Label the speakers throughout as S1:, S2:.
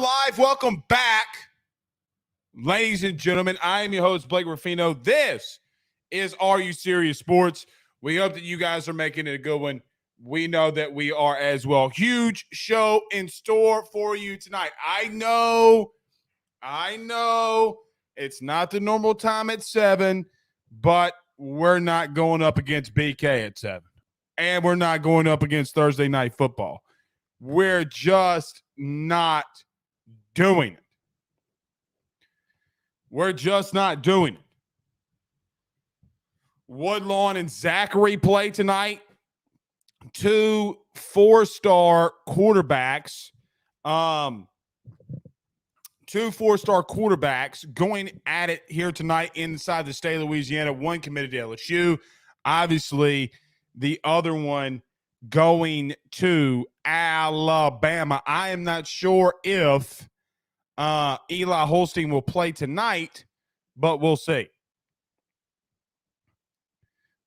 S1: live. Welcome back, ladies and gentlemen. I am your host, Blake Ruffino. This is Are You Serious Sports? We hope that you guys are making it a good one. We know that we are as well. Huge show in store for you tonight. I know it's not the normal time at 7, but we're not going up against BK at 7. And we're not going up against Thursday Night Football. We're just not doing it. We're just not doing it. Woodlawn and Zachary play tonight. 2 4-star quarterbacks. 2 4-star quarterbacks going at it here tonight inside the state of Louisiana. One committed to LSU. Obviously, the other one going to Alabama. I am not sure if Eli Holstein will play tonight, but we'll see.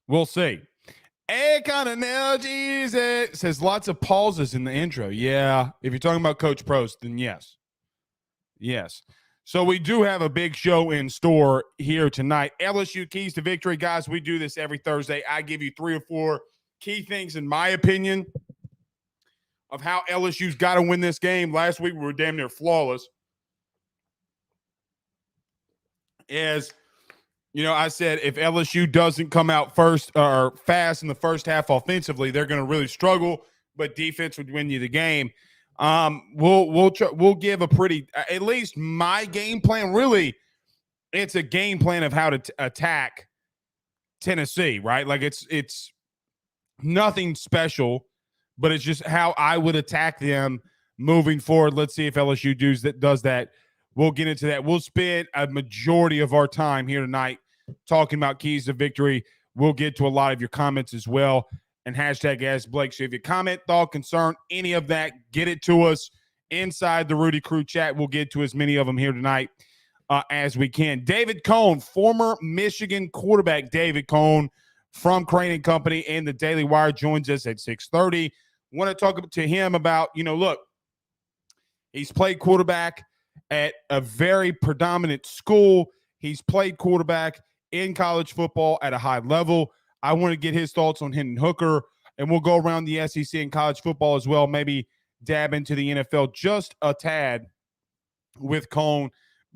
S1: We'll see. Kind of analogies. It says lots of pauses in the intro. Yeah, if you're talking about Coach Prost, then yes. Yes. So we do have a big show in store here tonight. LSU Keys to Victory. Guys, we do this every Thursday. I give you 3 or 4 key things, in my opinion, of how LSU's got to win this game. Last week, we were damn near flawless. As, you know, I said, if LSU doesn't come out first or fast in the first half offensively, they're going to really struggle, but defense would win you the game. We'll give a pretty, at least my game plan, really, it's a game plan of how to attack Tennessee, right? Like it's nothing special, but it's just how I would attack them moving forward. Let's see if LSU does that. We'll get into that. We'll spend a majority of our time here tonight talking about keys to victory. We'll get to a lot of your comments as well. And hashtag Ask Blake. So if you comment, thought, concern, any of that, get it to us inside the Rudy Crew chat. We'll get to as many of them here tonight as we can. David Cone, former Michigan quarterback David Cone from Crane & Company and the Daily Wire, joins us at 6:30. Want to talk to him about, look, he's played quarterback at a very predominant school. He's played quarterback in college football at a high level. I want to get his thoughts on Hendon Hooker, and we'll go around the SEC and college football as well, maybe dab into the NFL just a tad with Cone,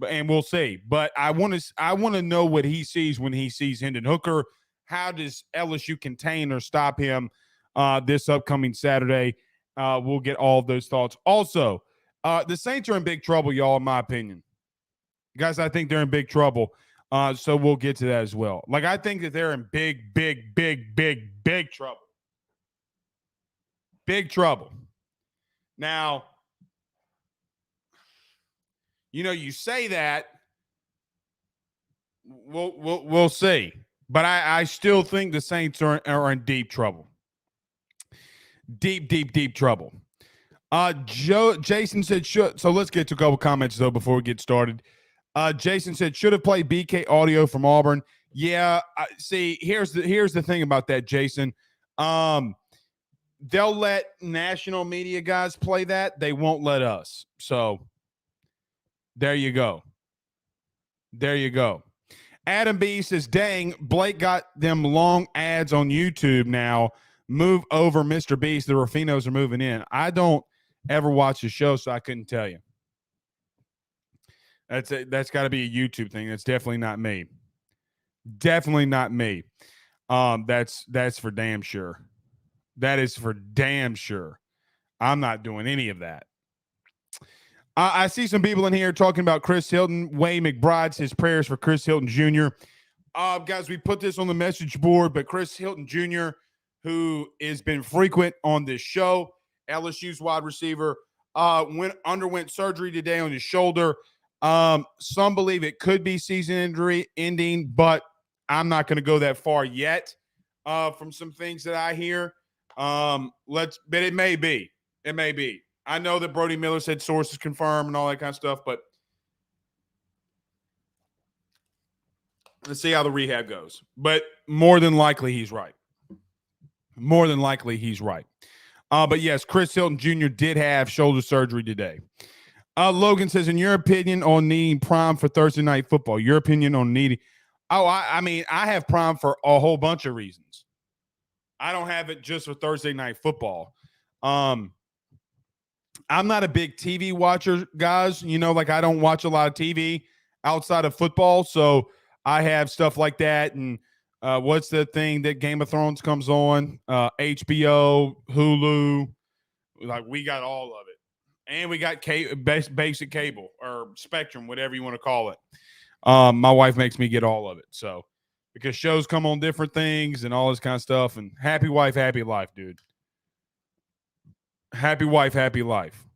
S1: and we'll see. But I want to know what he sees when he sees Hendon Hooker. How does LSU contain or stop him this upcoming Saturday? We'll get all of those thoughts. Also, the Saints are in big trouble, y'all, in my opinion. Guys, I think they're in big trouble. So we'll get to that as well. Like, I think that they're in big trouble. Big trouble. Now, you say that, we'll see. But I still think the Saints are in deep trouble. Deep trouble. Jason said, so let's get to a couple comments, though, before we get started. Jason said, should have played BK audio from Auburn. Yeah, see, here's the thing about that, Jason. They'll let national media guys play that. They won't let us. So there you go. Adam B says, dang, Blake got them long ads on YouTube now. Move over, Mr. Beast. The Ruffinos are moving in. I don't ever watch the show, so I couldn't tell you. That's got to be a YouTube thing. That's definitely not me. That's for damn sure. That is for damn sure. I'm not doing any of that. I see some people in here talking about Chris Hilton. Wayne McBride says prayers for Chris Hilton Jr. Guys, we put this on the message board, but Chris Hilton Jr., who has been frequent on this show, LSU's wide receiver, underwent surgery today on his shoulder. Some believe it could be season injury ending, but I'm not going to go that far yet. From some things that I hear, but it may be. I know that Brody Miller said sources confirm and all that kind of stuff, but let's see how the rehab goes. But more than likely, he's right. But yes, Chris Hilton Jr. did have shoulder surgery today. Logan says, in your opinion on needing Prime for Thursday Night Football, your opinion on needing. Oh, I mean, I have Prime for a whole bunch of reasons. I don't have it just for Thursday Night Football. I'm not a big TV watcher, guys. You know, like I don't watch a lot of TV outside of football. So I have stuff like that. And what's the thing that Game of Thrones comes on? HBO, Hulu. Like we got all of it. And we got basic cable or Spectrum, whatever you want to call it. My wife makes me get all of it. So because shows come on different things and all this kind of stuff. And happy wife, happy life, dude. Happy wife, happy life.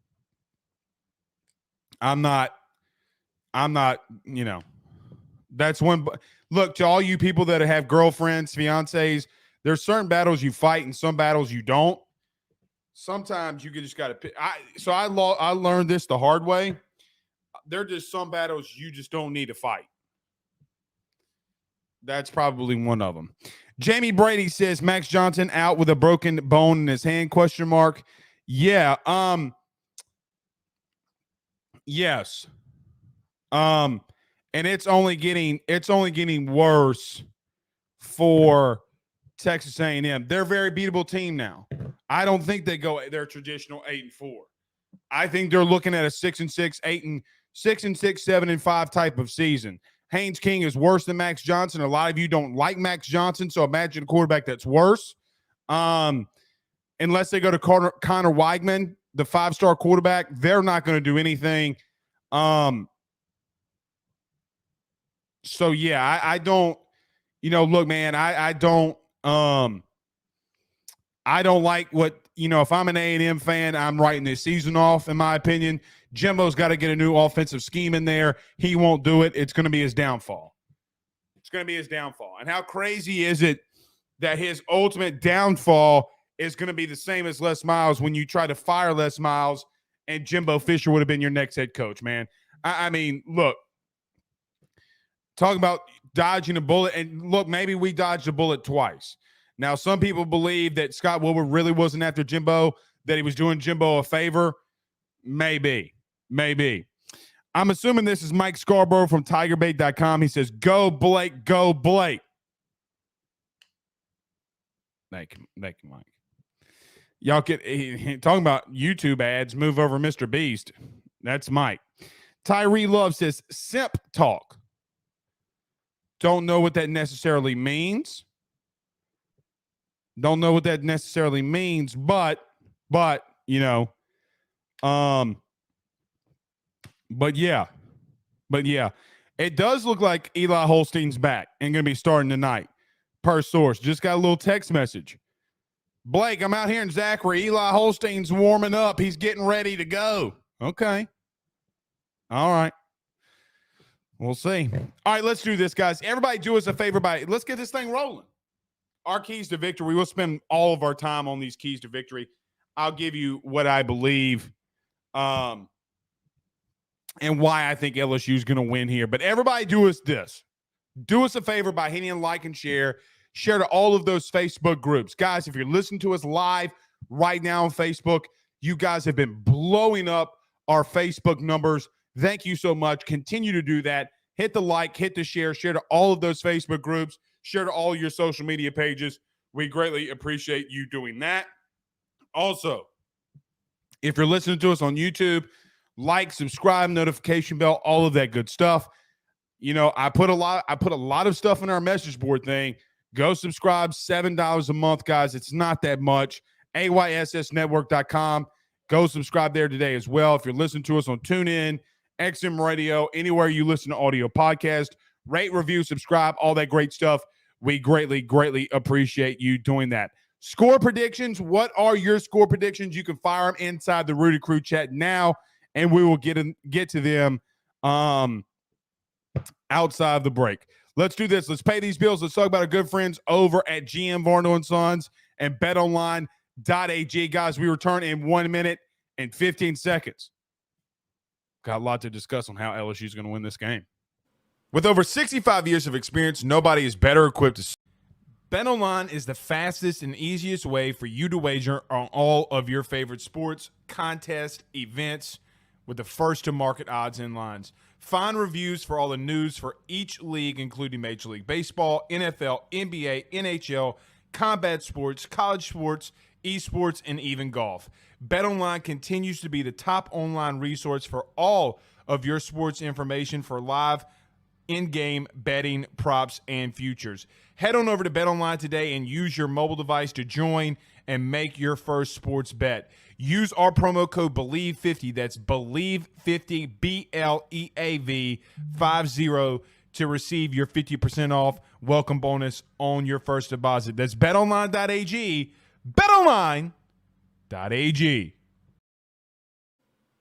S1: I'm not, you know, that's one. Look, to all you people that have girlfriends, fiancés, there's certain battles you fight and some battles you don't. Sometimes you just got to pick. I learned this the hard way. There are just some battles you just don't need to fight. That's probably one of them. Jamie Brady says Max Johnson out with a broken bone in his hand, question mark. Yeah. Yes. And it's only getting worse for Texas A&M. They're a very beatable team now. I don't think they go their traditional 8-4. I think they're looking at a 6-6, 8-6, 7-5 type of season. Haynes King is worse than Max Johnson. A lot of you don't like Max Johnson, so imagine a quarterback that's worse. Unless they go to Connor Weigman, the 5-star quarterback, they're not going to do anything. So yeah, I don't, look, man, I don't like what, if I'm an A&M fan, I'm writing this season off, in my opinion. Jimbo's got to get a new offensive scheme in there. He won't do it. It's going to be his downfall. It's going to be his downfall. And how crazy is it that his ultimate downfall is going to be the same as Les Miles when you try to fire Les Miles and Jimbo Fisher would have been your next head coach, man? I mean, look, talking about dodging a bullet, and look, maybe we dodged a bullet twice. Now, some people believe that Scott Woodward really wasn't after Jimbo, that he was doing Jimbo a favor. Maybe. I'm assuming this is Mike Scarborough from TigerBait.com. He says, go, Blake, go, Blake. Thank you, Mike. Y'all talking about YouTube ads, move over Mr. Beast. That's Mike. Tyree Love says, simp talk. Don't know what that necessarily means. But yeah, it does look like Eli Holstein's back and going to be starting tonight, per source. Just got a little text message. Blake, I'm out here in Zachary. Eli Holstein's warming up. He's getting ready to go. Okay. All right. We'll see. All right, let's do this, guys. Everybody do us a favor let's get this thing rolling. Our keys to victory. We'll spend all of our time on these keys to victory. I'll give you what I believe and why I think LSU is going to win here. But everybody do us this. Do us a favor by hitting like and share. Share to all of those Facebook groups. Guys, if you're listening to us live right now on Facebook, you guys have been blowing up our Facebook numbers. Thank you so much. Continue to do that. Hit the like, hit the share to all of those Facebook groups, share to all your social media pages. We greatly appreciate you doing that. Also, if you're listening to us on YouTube, like, subscribe, notification bell, all of that good stuff. I put a lot of stuff in our message board thing. Go subscribe, $7 a month, guys. It's not that much. AYSSnetwork.com. Go subscribe there today as well. If you're listening to us on TuneIn, XM Radio, anywhere you listen to audio podcast, rate, review, subscribe, all that great stuff. We greatly, greatly appreciate you doing that. Score predictions. What are your score predictions? You can fire them inside the Rudy Crew chat now, and we will get to them outside the break. Let's do this. Let's pay these bills. Let's talk about our good friends over at GM Varno & Sons and betonline.ag. Guys, we return in 1 minute and 15 seconds. Got a lot to discuss on how LSU is going to win this game. With over 65 years of experience, nobody is better equipped to. BetOnline is the fastest and easiest way for you to wager on all of your favorite sports, contests, events, with the first-to-market odds and lines. Find reviews for all the news for each league, including Major League Baseball, NFL, NBA, NHL, combat sports, college sports, esports, and even golf. BetOnline continues to be the top online resource for all of your sports information for live in-game betting, props, and futures. Head on over to BetOnline today and use your mobile device to join and make your first sports bet. Use our promo code BELIEVE50, that's BELIEVE50, BLEAV 50, to receive your 50% off welcome bonus on your first deposit. That's betonline.ag, betonline.ag.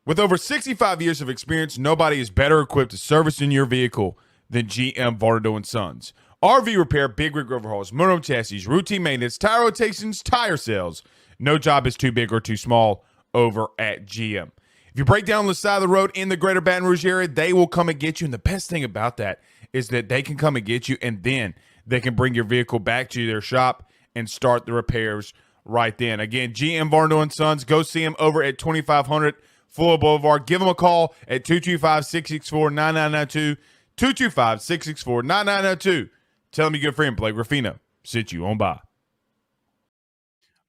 S1: With over 65 years of experience, nobody is better equipped to service in your vehicle than GM Varnado & Sons. RV repair, big rig overhauls, motorhome chassis, routine maintenance, tire rotations, tire sales. No job is too big or too small over at GM. If you break down the side of the road in the greater Baton Rouge area, they will come and get you. And the best thing about that is that they can come and get you, and then they can bring your vehicle back to their shop and start the repairs right then. Again, GM Varnado & Sons. Go see them over at 2500 Fuller Boulevard. Give them a call at 225-664-9992. 225-664-9992. Tell them your good friend Blake Ruffino sent you on by.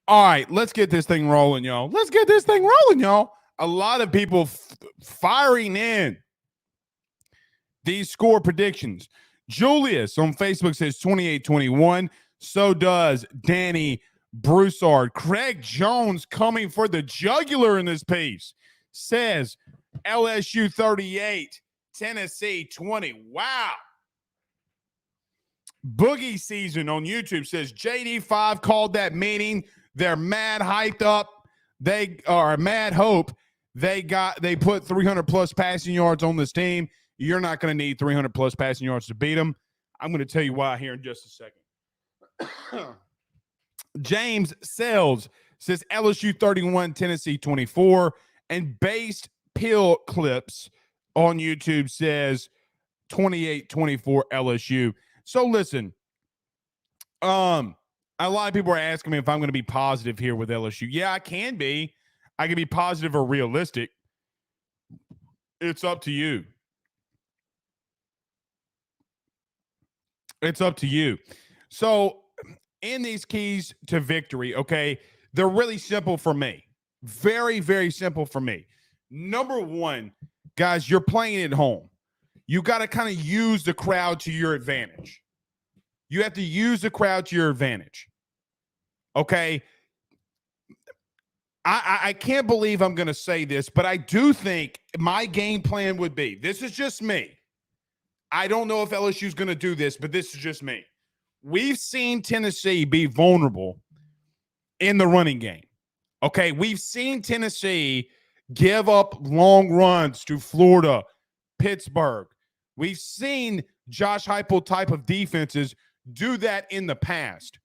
S1: All right, let's get this thing rolling, y'all. Let's get this thing rolling, y'all. A lot of people firing in these score predictions. Julius on Facebook says 28-21. So does Danny Broussard. Craig Jones coming for the jugular in this piece says LSU 38, Tennessee 20. Wow. Boogie Season on YouTube says JD5 called that meeting. They're mad hyped up. They are mad hope. They put 300 plus passing yards on this team. You're not going to need 300 plus passing yards to beat them. I'm going to tell you why here in just a second. James Sells says LSU 31, Tennessee 24. And Based Pill Clips on YouTube says 28-24 LSU. So listen, a lot of people are asking me if I'm going to be positive here with LSU. Yeah, I can be. I can be positive or realistic. It's up to you. It's up to you. So in these keys to victory, okay, they're really simple for me. Very, very simple for me. Number one, guys, you're playing at home. You got to kind of use the crowd to your advantage. You have to use the crowd to your advantage. Okay? I can't believe I'm going to say this, but I do think my game plan would be, this is just me. I don't know if LSU is going to do this, but this is just me. We've seen Tennessee be vulnerable in the running game. Okay? We've seen Tennessee give up long runs to Florida, Pittsburgh. We've seen Josh Heupel type of defenses do that in the past.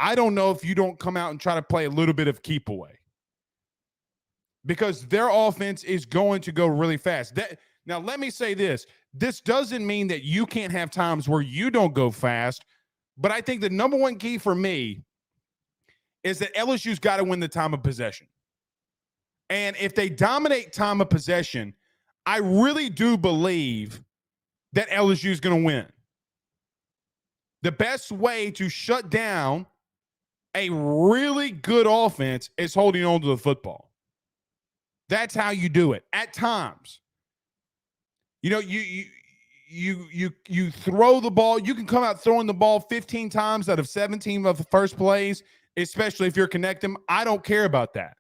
S1: I don't know if you don't come out and try to play a little bit of keep away, because their offense is going to go really fast. Now, let me say this. This doesn't mean that you can't have times where you don't go fast, but I think the number one key for me is that LSU's got to win the time of possession. And if they dominate time of possession, I really do believe that LSU is going to win. The best way to shut down a really good offense is holding on to the football. That's how you do it. At times, you know, you throw the ball. You can come out throwing the ball 15 times out of 17 of the first plays, especially if you're connecting. I don't care about that.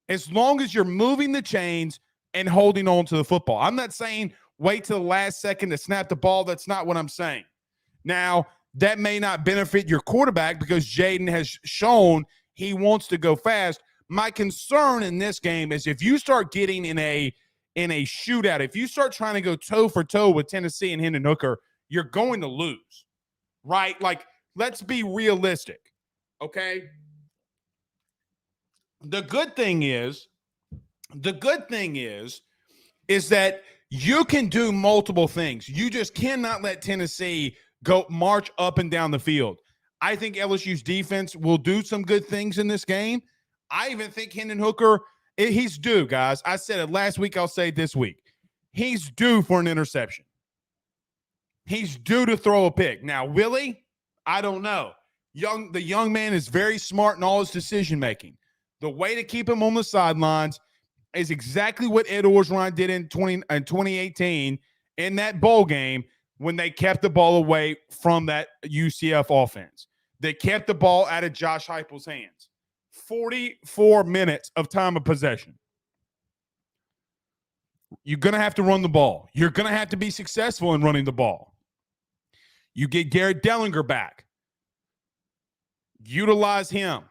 S1: As long as you're moving the chains and holding on to the football. I'm not saying wait till the last second to snap the ball. That's not what I'm saying. Now, that may not benefit your quarterback because Jaden has shown he wants to go fast. My concern in this game is if you start getting in a shootout, if you start trying to go toe for toe with Tennessee and Hendon Hooker, you're going to lose, right? Like, let's be realistic, okay? The good thing is that you can do multiple things. You just cannot let Tennessee go march up and down the field. I think LSU's defense will do some good things in this game. I even think Hendon Hooker He's due, guys. I said it last week. I'll say it this week. He's due for an interception. He's due to throw a pick. Now, will he? I don't know. The young man is very smart in all his decision making. The way to keep him on the sidelines is exactly what Ed Orgeron did in 2018 in that bowl game when they kept the ball away from that UCF offense. They kept the ball out of Josh Heupel's hands. 44 minutes of time of possession. You're going to have to run the ball. You're going to have to be successful in running the ball. You get Garrett Dellinger back. Utilize him.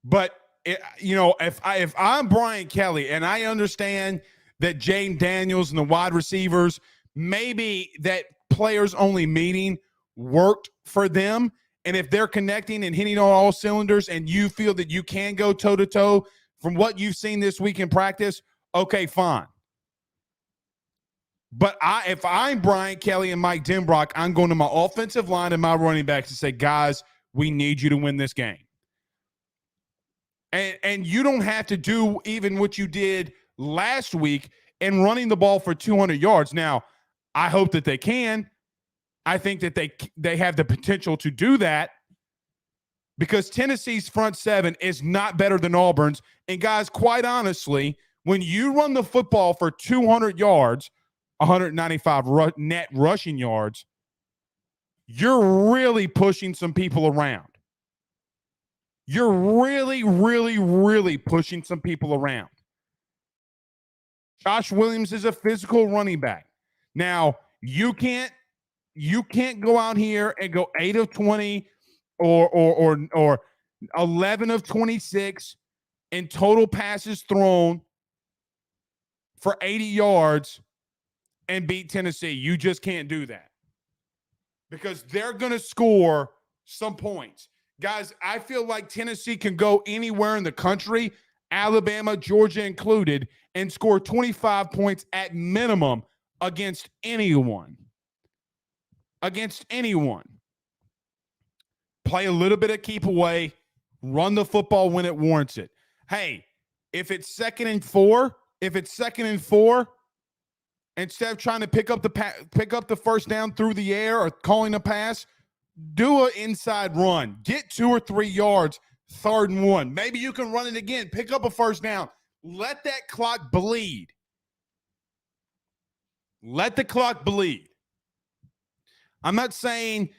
S1: But, if I'm Brian Kelly and I understand that Jane Daniels and the wide receivers, maybe that players-only meeting worked for them, and if they're connecting and hitting on all cylinders and you feel that you can go toe-to-toe from what you've seen this week in practice, okay, fine. But if I'm Brian Kelly and Mike Denbrock, I'm going to my offensive line and my running backs and say, guys, we need you to win this game. And you don't have to do even what you did last week in running the ball for 200 yards. Now, I hope that they can. I think that they have the potential to do that because Tennessee's front seven is not better than Auburn's. And guys, quite honestly, when you run the football for 200 yards, 195 net rushing yards, you're really pushing some people around. You're really, really, really pushing some people around. Josh Williams is a physical running back. Now, you can't go out here and go 8 of 20 or 11 of 26 in total passes thrown for 80 yards and beat Tennessee. You just can't do that because they're going to score some points. Guys, I feel like Tennessee can go anywhere in the country, Alabama, Georgia included, and score 25 points at minimum against anyone. Against anyone. Play a little bit of keep away, run the football when it warrants it. Hey, if it's second and four, instead of trying to pick up the first down through the air or calling a pass, do an inside run. Get 2 or 3 yards, 3rd and 1. Maybe you can run it again. Pick up a first down. Let that clock bleed. Let the clock bleed. I'm not saying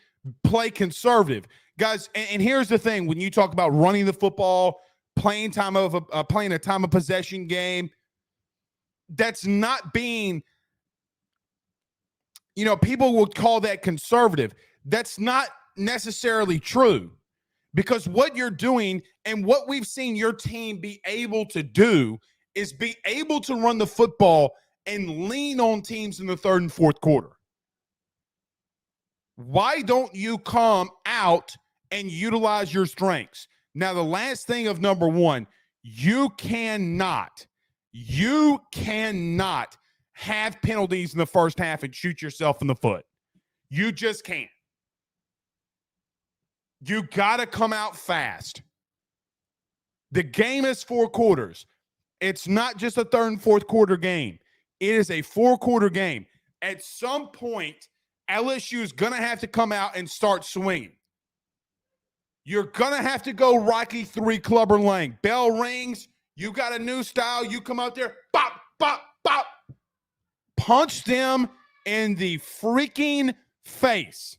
S1: play conservative. Guys, and here's the thing. When you talk about running the football, playing a time of possession game, that's not being, people will call that conservative. That's not necessarily true because what you're doing and what we've seen your team be able to do is be able to run the football and lean on teams in the 3rd and 4th quarter. Why don't you come out and utilize your strengths? Now, the last thing of number one, you cannot have penalties in the first half and shoot yourself in the foot. You just can't. You got to come out fast. The game is 4 quarters. It's not just a 3rd and 4th quarter game. It is a 4-quarter game. At some point, LSU is going to have to come out and start swinging. You're going to have to go Rocky 3 Clubber Lang. Bell rings. You got a new style. You come out there, bop, bop, bop. Punch them in the freaking face.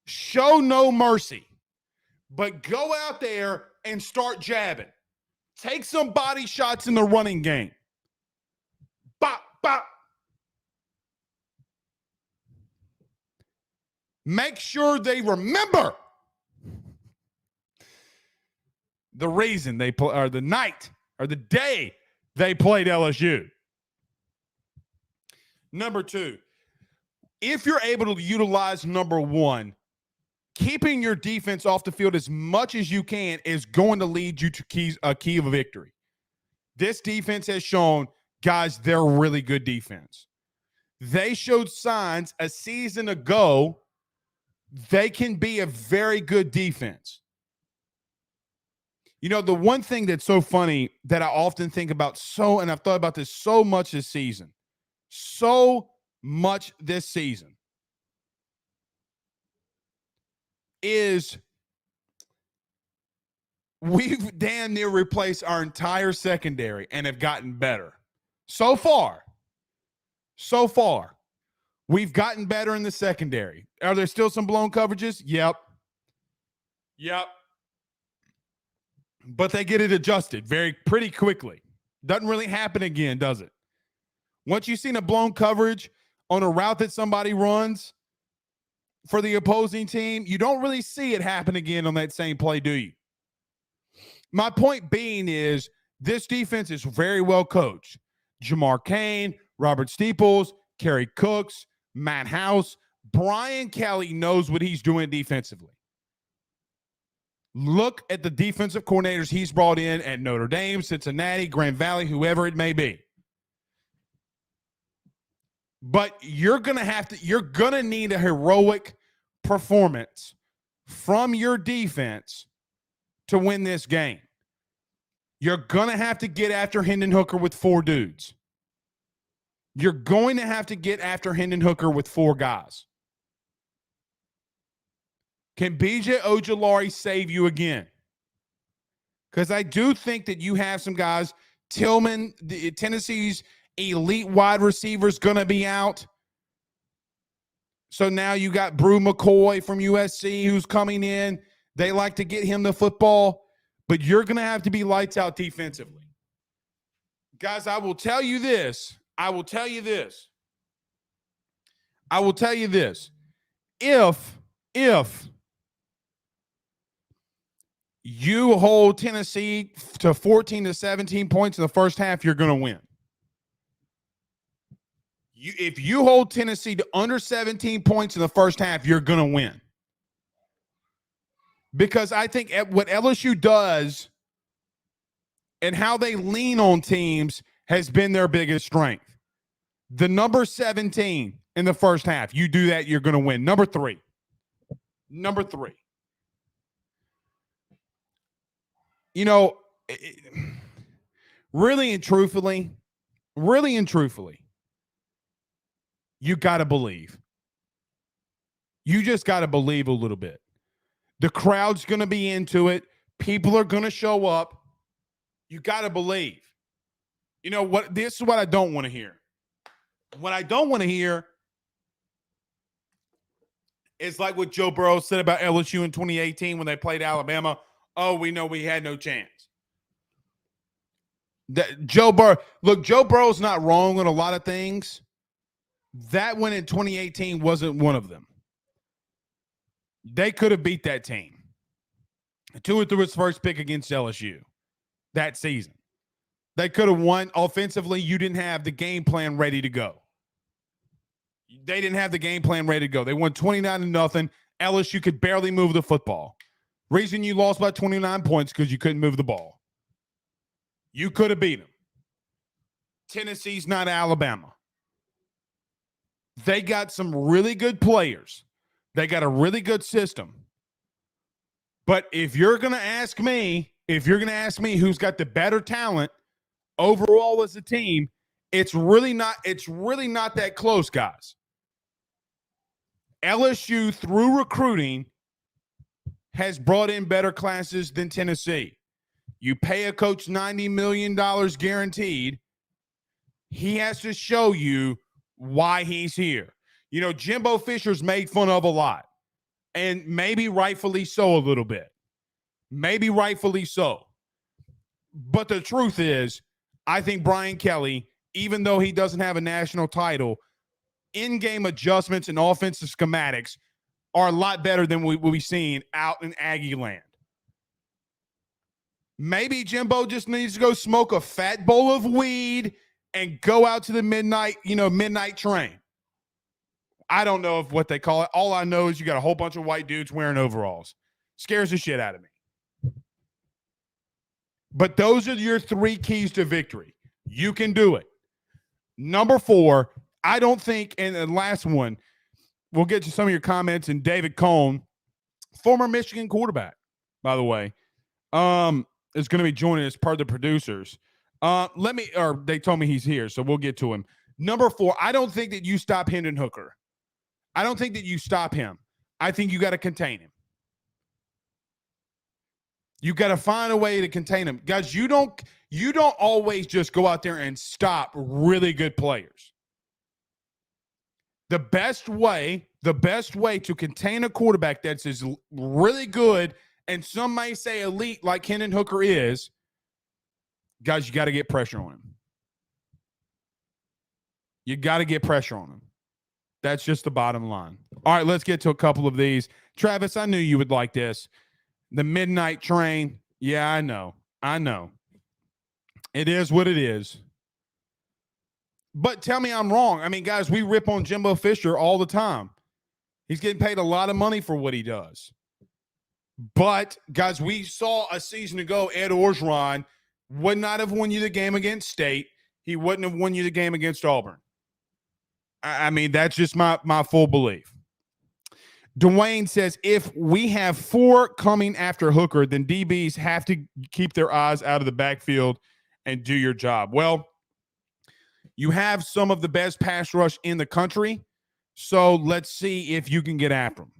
S1: Show no mercy. But go out there and start jabbing. Take some body shots in the running game. Bop, bop. Make sure they remember the reason they play, or the night, or the day they played LSU. Number 2, if you're able to utilize number 1, keeping your defense off the field as much as you can is going to lead you to a key of a victory. This defense has shown, guys, they're really good defense. They showed signs a season ago they can be a very good defense. You know, the one thing that's so funny that I often think about and I've thought about this so much this season, is we've damn near replaced our entire secondary and have gotten better. So far, we've gotten better in the secondary. Are there still some blown coverages? Yep. But they get it adjusted pretty quickly. Doesn't really happen again, does it? Once you've seen a blown coverage on a route that somebody runs for the opposing team, you don't really see it happen again on that same play, do you? My point being is this defense is very well coached. Jamar Cain, Robert Steeples, Kerry Cooks, Matt House, Brian Kelly knows what he's doing defensively. Look at the defensive coordinators he's brought in at Notre Dame, Cincinnati, Grand Valley, whoever it may be. But you're going to need a heroic performance from your defense to win this game. You're going to have to get after Hendon Hooker with 4 dudes. You're going to have to get after Hendon Hooker with 4 guys. Can BJ Ojulari save you again? Because I do think that you have some guys. Tillman, Tennessee's elite wide receiver, is going to be out. So now you got Brew McCoy from USC who's coming in. They like to get him the football. But you're going to have to be lights out defensively. Guys, I will tell you this. If you hold Tennessee to 14 to 17 points in the first half, you're going to win. If you hold Tennessee to under 17 points in the first half, you're going to win. Because I think what LSU does and how they lean on teams has been their biggest strength. The number 17 in the first half, you do that, you're going to win. Number three. You know, really and truthfully, you got to believe. You just got to believe a little bit. The crowd's going to be into it. People are going to show up. You got to believe. You know what? This is what I don't want to hear. What I don't want to hear is like what Joe Burrow said about LSU in 2018 when they played Alabama. Oh, we know we had no chance. Joe Burrow's not wrong on a lot of things. That one in 2018 wasn't one of them. They could have beat that team. Tua threw his first pick against LSU that season. They could have won. Offensively, you didn't have the game plan ready to go. They didn't have the game plan ready to go. They won 29-0. LSU could barely move the football. Reason you lost by 29 points because you couldn't move the ball. You could have beat them. Tennessee's not Alabama. They got some really good players. They got a really good system. But if you're going to ask me who's got the better talent overall as a team, it's really not that close, guys. LSU, through recruiting, has brought in better classes than Tennessee. You pay a coach $90 million guaranteed. He has to show you why he's here. You know, Jimbo Fisher's made fun of a lot, and maybe rightfully so a little bit. Maybe rightfully so. But the truth is, I think Brian Kelly, even though he doesn't have a national title, in-game adjustments and offensive schematics are a lot better than we've seen out in Aggie land. Maybe Jimbo just needs to go smoke a fat bowl of weed and go out to the midnight train. I don't know what they call it. All I know is you got a whole bunch of white dudes wearing overalls. Scares the shit out of me. But those are your 3 keys to victory. You can do it. Number 4, I don't think, and the last one, we'll get to some of your comments, and David Cohn, former Michigan quarterback, by the way, is going to be joining us per the producers. They told me he's here, so we'll get to him. Number 4, I don't think that you stop Hendon Hooker. I don't think that you stop him. I think you got to contain him. You got to find a way to contain him. Guys, you don't always just go out there and stop really good players. The best way to contain a quarterback that's really good, and some may say elite like Hendon Hooker is, guys, you got to get pressure on him. You got to get pressure on him. That's just the bottom line. All right, let's get to a couple of these. Travis, I knew you would like this. The midnight train. Yeah, I know. It is what it is. But tell me I'm wrong. I mean, guys, we rip on Jimbo Fisher all the time. He's getting paid a lot of money for what he does. But, guys, we saw a season ago Ed Orgeron would not have won you the game against State. He wouldn't have won you the game against Auburn. I mean, that's just my full belief. Dwayne says, if we have 4 coming after Hooker, then DBs have to keep their eyes out of the backfield and do your job. Well, you have some of the best pass rush in the country, so let's see if you can get after them.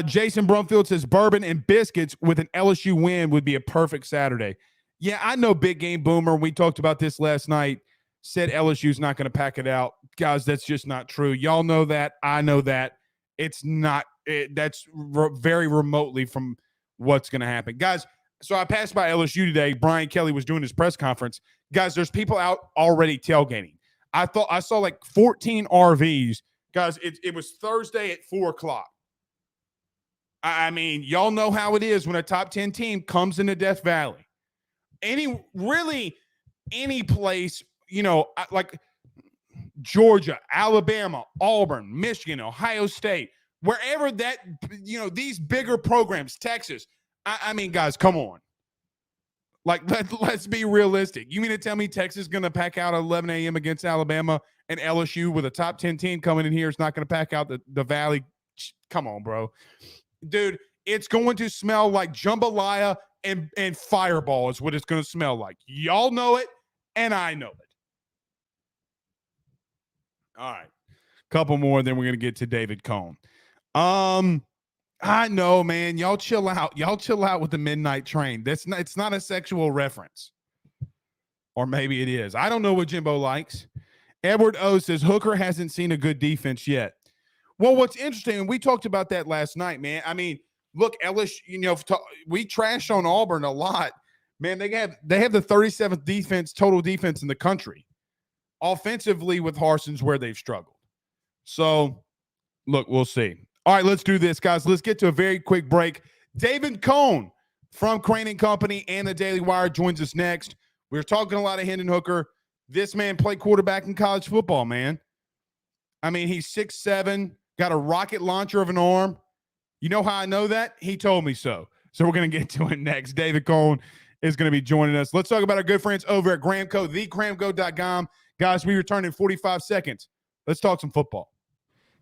S1: Jason Brumfield says, bourbon and biscuits with an LSU win would be a perfect Saturday. Yeah, I know Big Game Boomer. We talked about this last night. Said LSU's not going to pack it out. Guys, that's just not true. Y'all know that. I know that. It's not. That's very remotely from what's going to happen. Guys, so I passed by LSU today. Brian Kelly was doing his press conference. Guys, there's people out already tailgating. I saw like 14 RVs. Guys, it was Thursday at 4 o'clock. I mean, y'all know how it is when a top 10 team comes into Death Valley. Any place, like Georgia, Alabama, Auburn, Michigan, Ohio State, wherever that, these bigger programs, Texas. I mean, guys, come on. Like, let's be realistic. You mean to tell me Texas is going to pack out at 11 a.m. against Alabama, and LSU with a top 10 team coming in here is not going to pack out the Valley? Come on, bro. Dude, it's going to smell like jambalaya and Fireball is what it's going to smell like. Y'all know it, and I know it. All right. Couple more, then we're going to get to David Cohn. I know, man. Y'all chill out. Y'all chill out with the midnight train. It's not a sexual reference. Or maybe it is. I don't know what Jimbo likes. Edward O says Hooker hasn't seen a good defense yet. Well, what's interesting, we talked about that last night, man. I mean, look, LSU, we trash on Auburn a lot. Man, they have the 37th total defense in the country. Offensively with Harson's where they've struggled. So, look, we'll see. All right, let's do this, guys. Let's get to a very quick break. David Cohn from Crane & Company and the Daily Wire joins us next. We're talking a lot of Hendon Hooker. This man played quarterback in college football, man. I mean, he's 6'7", got a rocket launcher of an arm. You know how I know that? He told me so. So we're going to get to it next. David Cohn is going to be joining us. Let's talk about our good friends over at Grahamco, thegrahamco.com. Guys, we return in 45 seconds. Let's talk some football.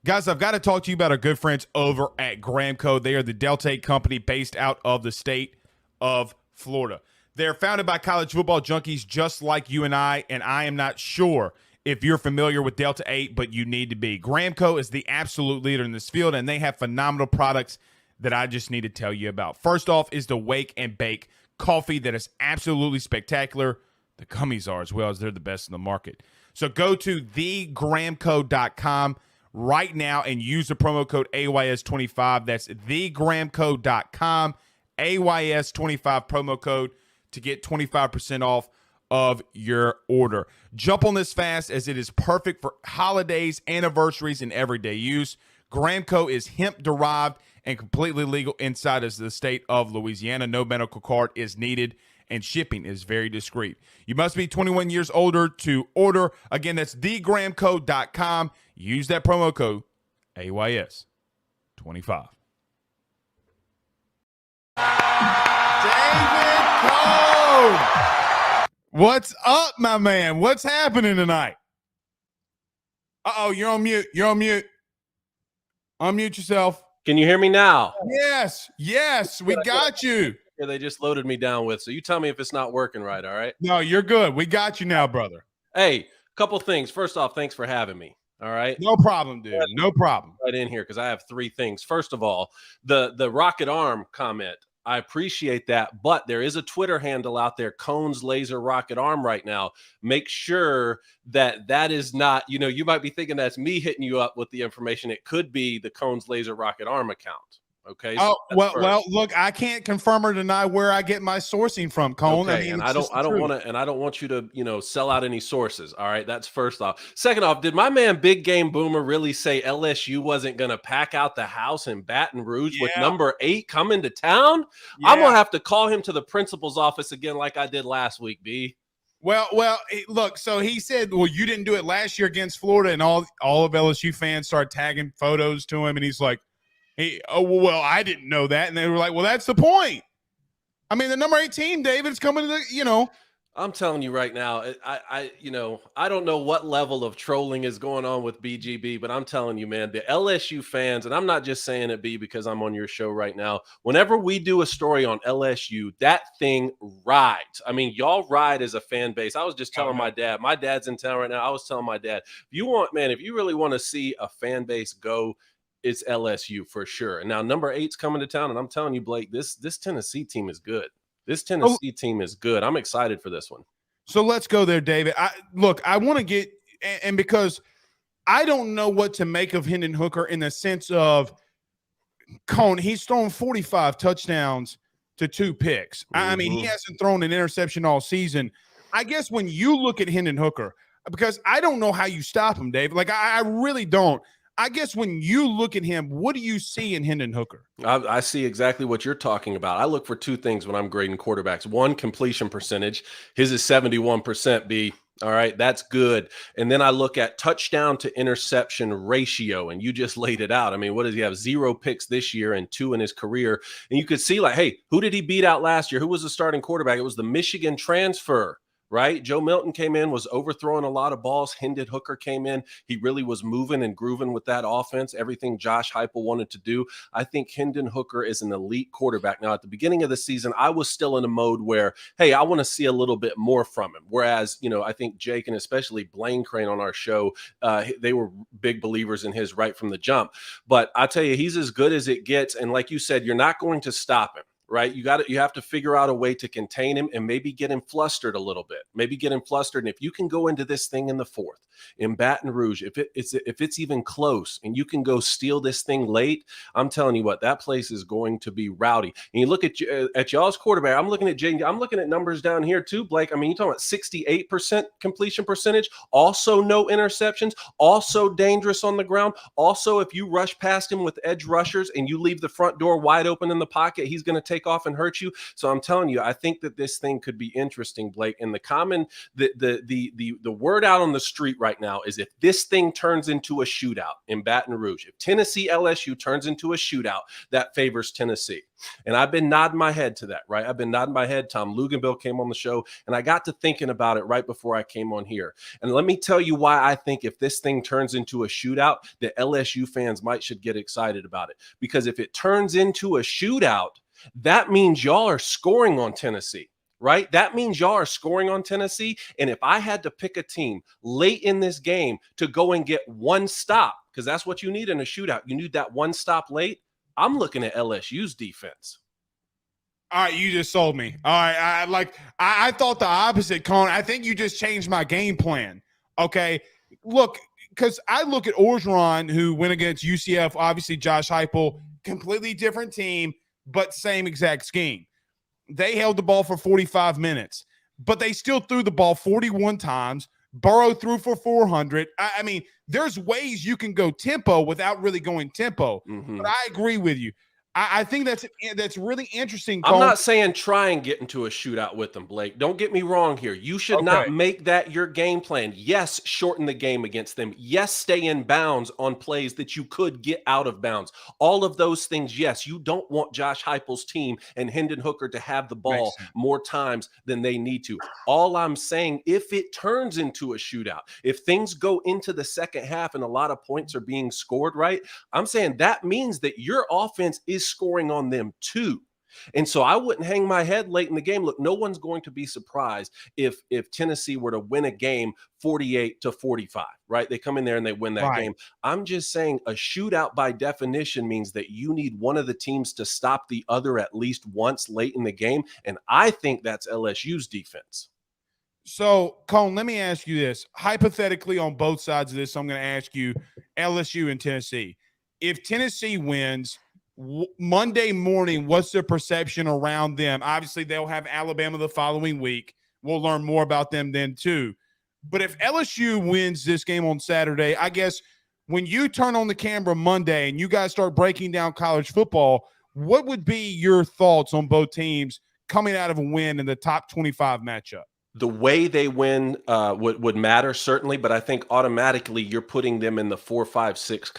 S1: Guys, I've got to talk to you about our good friends over at Grahamco. They are the Delta 8 company based out of the state of Florida. They're founded by college football junkies just like you and I am not sure if you're familiar with Delta 8, but you need to be. Grahamco is the absolute leader in this field, and they have phenomenal products that I just need to tell you about. First off is the Wake and Bake coffee that is absolutely spectacular. The gummies are as well, as they're the best in the market. So go to thegrahamco.com right now and use the promo code AYS25. That's thegrahamco.com, AYS25 promo code to get 25% off of your order. Jump on this fast as it is perfect for holidays, anniversaries, and everyday use. Grahamco is hemp-derived and completely legal inside of the state of Louisiana. No medical card is needed, and shipping is very discreet. You must be 21 years older to order. Again, that's thegrahamco.com. Use that promo code AYS25. David Cohn! What's up, my man? What's happening tonight? Uh-oh, you're on mute. Unmute yourself.
S2: Can you hear me now?
S1: Yes, we got you.
S2: Yeah, they just loaded me down with. So you tell me if it's not working right, all right?
S1: No, you're good. We got you now, brother.
S2: Hey, couple things. First off, thanks for having me. All right.
S1: No problem, dude. No problem.
S2: Right in here because I have three things. First of all, the rocket arm comment. I appreciate that, but there is a Twitter handle out there, Cone's Laser Rocket Arm, right now. Make sure that is not, you might be thinking that's me hitting you up with the information. It could be the Cone's Laser Rocket Arm account. Okay.
S1: So well, look, I can't confirm or deny where I get my sourcing from, Cone.
S2: Okay, and I don't want you to, sell out any sources. All right, that's first off. Second off, did my man Big Game Boomer really say LSU wasn't going to pack out the house in Baton Rouge with number 8 coming to town? Yeah. I'm gonna have to call him to the principal's office again, like I did last week, B.
S1: Well, look. So he said, "Well, you didn't do it last year against Florida," and all of LSU fans started tagging photos to him, and he's like, well, I didn't know that. And they were like, well, that's the point. I mean, the number 18, David's coming to the,
S2: I'm telling you right now, I don't know what level of trolling is going on with BGB, but I'm telling you, man, the LSU fans, and I'm not just saying it, B, because I'm on your show right now. Whenever we do a story on LSU, that thing rides. I mean, y'all ride as a fan base. I was just telling my dad's in town right now. I was telling my dad, if you really want to see a fan base go, it's LSU for sure. And now number 8's coming to town, and I'm telling you, Blake, this Tennessee team is good. This Tennessee team is good. I'm excited for this one.
S1: So let's go there, David. I want to get – and because I don't know what to make of Hendon Hooker in the sense of Cone, he's thrown 45 touchdowns to 2 picks. I mean, he hasn't thrown an interception all season. I guess when you look at Hendon Hooker, because I don't know how you stop him, Dave. Like, I really don't. I guess when you look at him, what do you see in Hendon Hooker?
S2: I see exactly what you're talking about. I look for 2 things when I'm grading quarterbacks. One, completion percentage. His is 71%, B. All right, that's good. And then I look at touchdown to interception ratio, and you just laid it out. I mean, what does he have? 0 picks this year and 2 in his career. And you could see, like, hey, who did he beat out last year? Who was the starting quarterback? It was the Michigan transfer. Right? Joe Milton came in, was overthrowing a lot of balls. Hendon Hooker came in. He really was moving and grooving with that offense, everything Josh Heupel wanted to do. I think Hendon Hooker is an elite quarterback. Now, at the beginning of the season, I was still in a mode where, hey, I want to see a little bit more from him. Whereas, I think Jake and especially Blaine Crane on our show, they were big believers in his right from the jump. But I tell you, he's as good as it gets. And like you said, you're not going to stop him. Right. You have to figure out a way to contain him and maybe get him flustered a little bit, And if you can go into this thing in the 4th in Baton Rouge, if it's even close and you can go steal this thing late, I'm telling you what, that place is going to be rowdy. And you look at y'all's quarterback. I'm looking at Jane. I'm looking at numbers down here too, Blake. I mean, you're talking about 68% completion percentage, also no interceptions, also dangerous on the ground. Also, if you rush past him with edge rushers and you leave the front door wide open in the pocket, he's going to take off and hurt you. So I'm telling you, I think that this thing could be interesting, Blake. And the word out on the street right now is if this thing turns into a shootout in Baton Rouge, if Tennessee LSU turns into a shootout, that favors Tennessee. And I've been nodding my head to that, right? I've been nodding my head. Tom Luganville came on the show, and I got to thinking about it right before I came on here. And let me tell you why I think if this thing turns into a shootout, the LSU fans should get excited about it. Because if it turns into a shootout, that means y'all are scoring on Tennessee, right? That means y'all are scoring on Tennessee. And if I had to pick a team late in this game to go and get one stop, because that's what you need in a shootout, you need that one stop late, I'm looking at LSU's defense.
S1: All right, you just sold me. All right, I thought the opposite, Cone. I think you just changed my game plan. Okay, look, because I look at Orgeron, who went against UCF, obviously Josh Heupel, completely different team, but same exact scheme. They held the ball for 45 minutes, but they still threw the ball 41 times. Burrow threw for 400. I mean, there's ways you can go tempo without really going tempo. But I agree with you. I think that's really interesting,
S2: I'm
S1: Cole.
S2: not saying try and get into a shootout with them, Blake. Don't get me wrong here. You should
S1: Okay.
S2: not make that your game plan. Yes, shorten the game against them. Yes, stay in bounds on plays that you could get out of bounds. All of those things, yes. You don't want Josh Heupel's team and Hendon Hooker to have the
S1: Makes
S2: ball
S1: sense.
S2: more times than they need to. All I'm saying, if it turns into a shootout, if things go into the second half and a lot of points are being scored, right? I'm saying that means that your offense is scoring on them too. And so I wouldn't hang my head late in the game. Look, no one's going to be surprised if Tennessee were to win a game 48-45, right? They come in there and they win that
S1: Right.
S2: game. I'm just saying a shootout by definition means that you need one of the teams to stop the other at least once late in the game. And I think that's LSU's defense.
S1: So, Cone, let me ask you this. Hypothetically, on both sides of this, I'm going to ask you LSU and Tennessee. If Tennessee wins Monday morning, what's the perception around them? Obviously, they'll have Alabama the following week. We'll learn more about them then, too. But if LSU wins this game on Saturday, I guess when you turn on the camera Monday and you guys start breaking down college football, what would be your thoughts on both teams coming out of a win in the top 25 matchup?
S2: The way they win would matter, certainly, but I think automatically you're putting them in the 4, 5, 6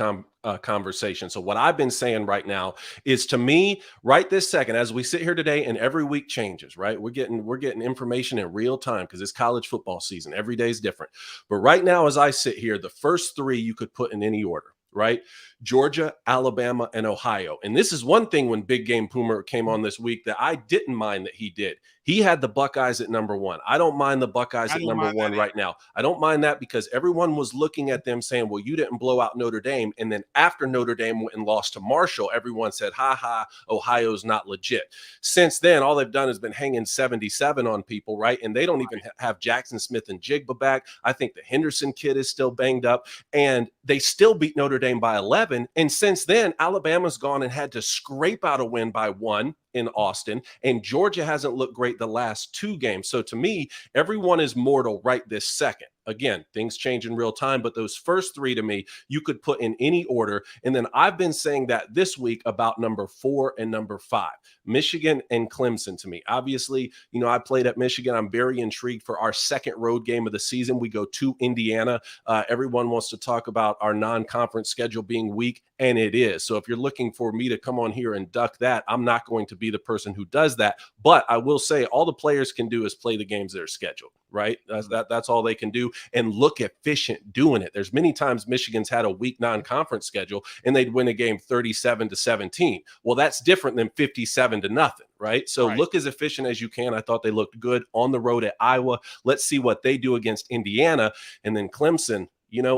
S2: conversation. So what I've been saying right now is, to me, right this second, as we sit here today, and every week changes, right? We're getting information in real time because it's college football season. Every day is different. But right now, as I sit here, the first three you could put in any order, right? Georgia, Alabama, and Ohio. And this is one thing when Big Game Poomer came on this week that I didn't mind that he did. He had the Buckeyes at number one. I don't mind the Buckeyes at number one right now. I don't mind that because everyone was looking at them saying, well, you didn't blow out Notre Dame. And then after Notre Dame went and lost to Marshall, everyone said, ha ha, Ohio's not legit. Since then, all they've done has been hanging 77 on people, right? And they don't even have Jackson Smith and Jigba back. I think the Henderson kid is still banged up. And they still beat Notre Dame by 11. And since then, Alabama's gone and had to scrape out a win by 1 in Austin, and Georgia hasn't looked great the last 2 games. So to me, everyone is mortal right this second. Again, things change in real time, but those first 3 to me, you could put in any order. And then I've been saying that this week about number 4 and number 5, Michigan and Clemson to me. Obviously, I played at Michigan. I'm very intrigued for our second road game of the season. We go to Indiana. Everyone wants to talk about our non-conference schedule being weak, and it is. So if you're looking for me to come on here and duck that, I'm not going to be the person who does that. But I will say all the players can do is play the games that are scheduled, right? That's all they can do, and look efficient doing it. There's many times Michigan's had a weak non-conference schedule and they'd win a game 37-17. Well, that's different than 57-0, right? So look as efficient as you can. I thought they looked good on the road at Iowa. Let's see what they do against Indiana. And then Clemson,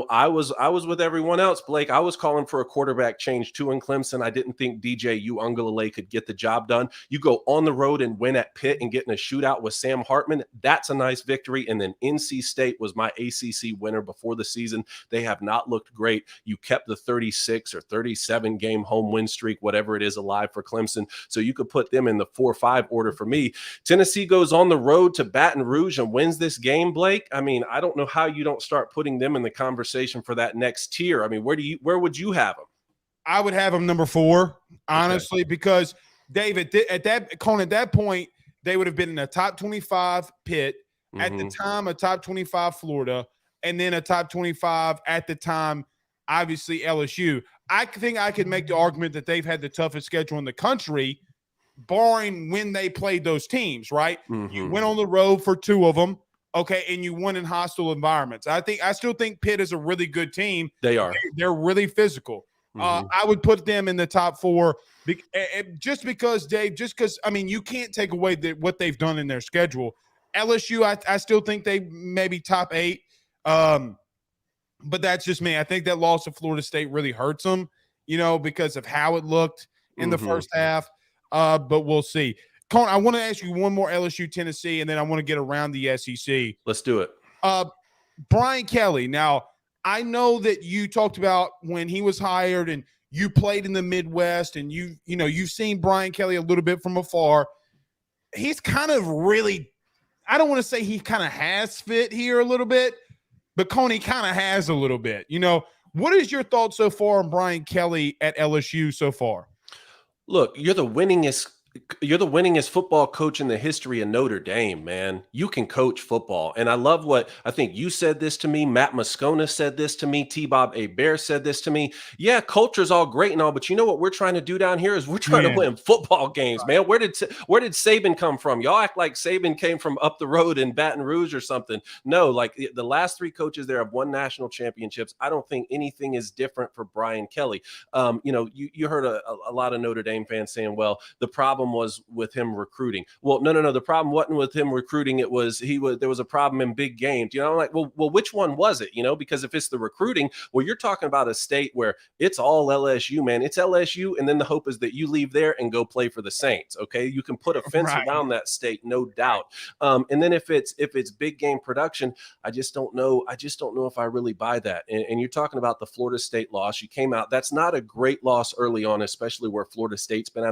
S2: I was with everyone else, Blake. I was calling for a quarterback change too in Clemson. I didn't think DJ Uiagalelei could get the job done. You go on the road and win at Pitt and get in a shootout with Sam Hartman. That's a nice victory. And then NC State was my ACC winner before the season. They have not looked great. You kept the 36 or 37 game home win streak, whatever it is, alive for Clemson. So you could put them in the 4-5 order for me. Tennessee goes on the road to Baton Rouge and wins this game, Blake. I mean, I don't know how you don't start putting them in the conversation for that next tier. I mean, where would you have them?
S1: I would have them number 4, honestly, because David, at that point, they would have been in the top 25 Pitt, at the time a top 25 Florida, and then a top 25 at the time, obviously LSU. I think I could make the argument that they've had the toughest schedule in the country, barring when they played those teams, right? You went on the road for 2 of them. Okay, and you won in hostile environments. I still think Pitt is a really good team.
S2: They are.
S1: They're really physical. I would put them in the top 4 just because, Dave, I mean, you can't take away what they've done in their schedule. LSU, I still think they maybe top 8. But that's just me. I think that loss to Florida State really hurts them, because of how it looked in the first half. But we'll see. Cone, I want to ask you one more LSU Tennessee, and then I want to get around the SEC.
S2: Let's do it.
S1: Brian Kelly. Now, I know that you talked about when he was hired and you played in the Midwest, and you've seen Brian Kelly a little bit from afar. He's kind of really, I don't want to say he kind of has fit here a little bit, but Coney kind of has a little bit. What is your thoughts so far on Brian Kelly at LSU so far?
S2: Look, you're the winningest football coach in the history of Notre Dame, man. You can coach football. And I love what I think you said this to me. Matt Moscona said this to me. T-Bob A. Bear said this to me. Yeah, culture's all great and all, but you know what we're trying to do down here is we're trying to
S1: Yeah.
S2: win football games, man. Where did Saban come from? Y'all act like Saban came from up the road in Baton Rouge or something. No, like the last three coaches there have won national championships. I don't think anything is different for Brian Kelly. You heard a lot of Notre Dame fans saying, well, the problem was with him recruiting. Well, no. The problem wasn't with him recruiting. There was a problem in big games. I'm like, well, which one was it? Because if it's the recruiting, well, you're talking about a state where it's all LSU, man. It's LSU, and then the hope is that you leave there and go play for the Saints. Okay, you can put a fence
S1: Right.
S2: around that state, no doubt. And then if it's big game production, I just don't know if I really buy that. And you're talking about the Florida State loss. You came out. That's not a great loss early on, especially where Florida State's been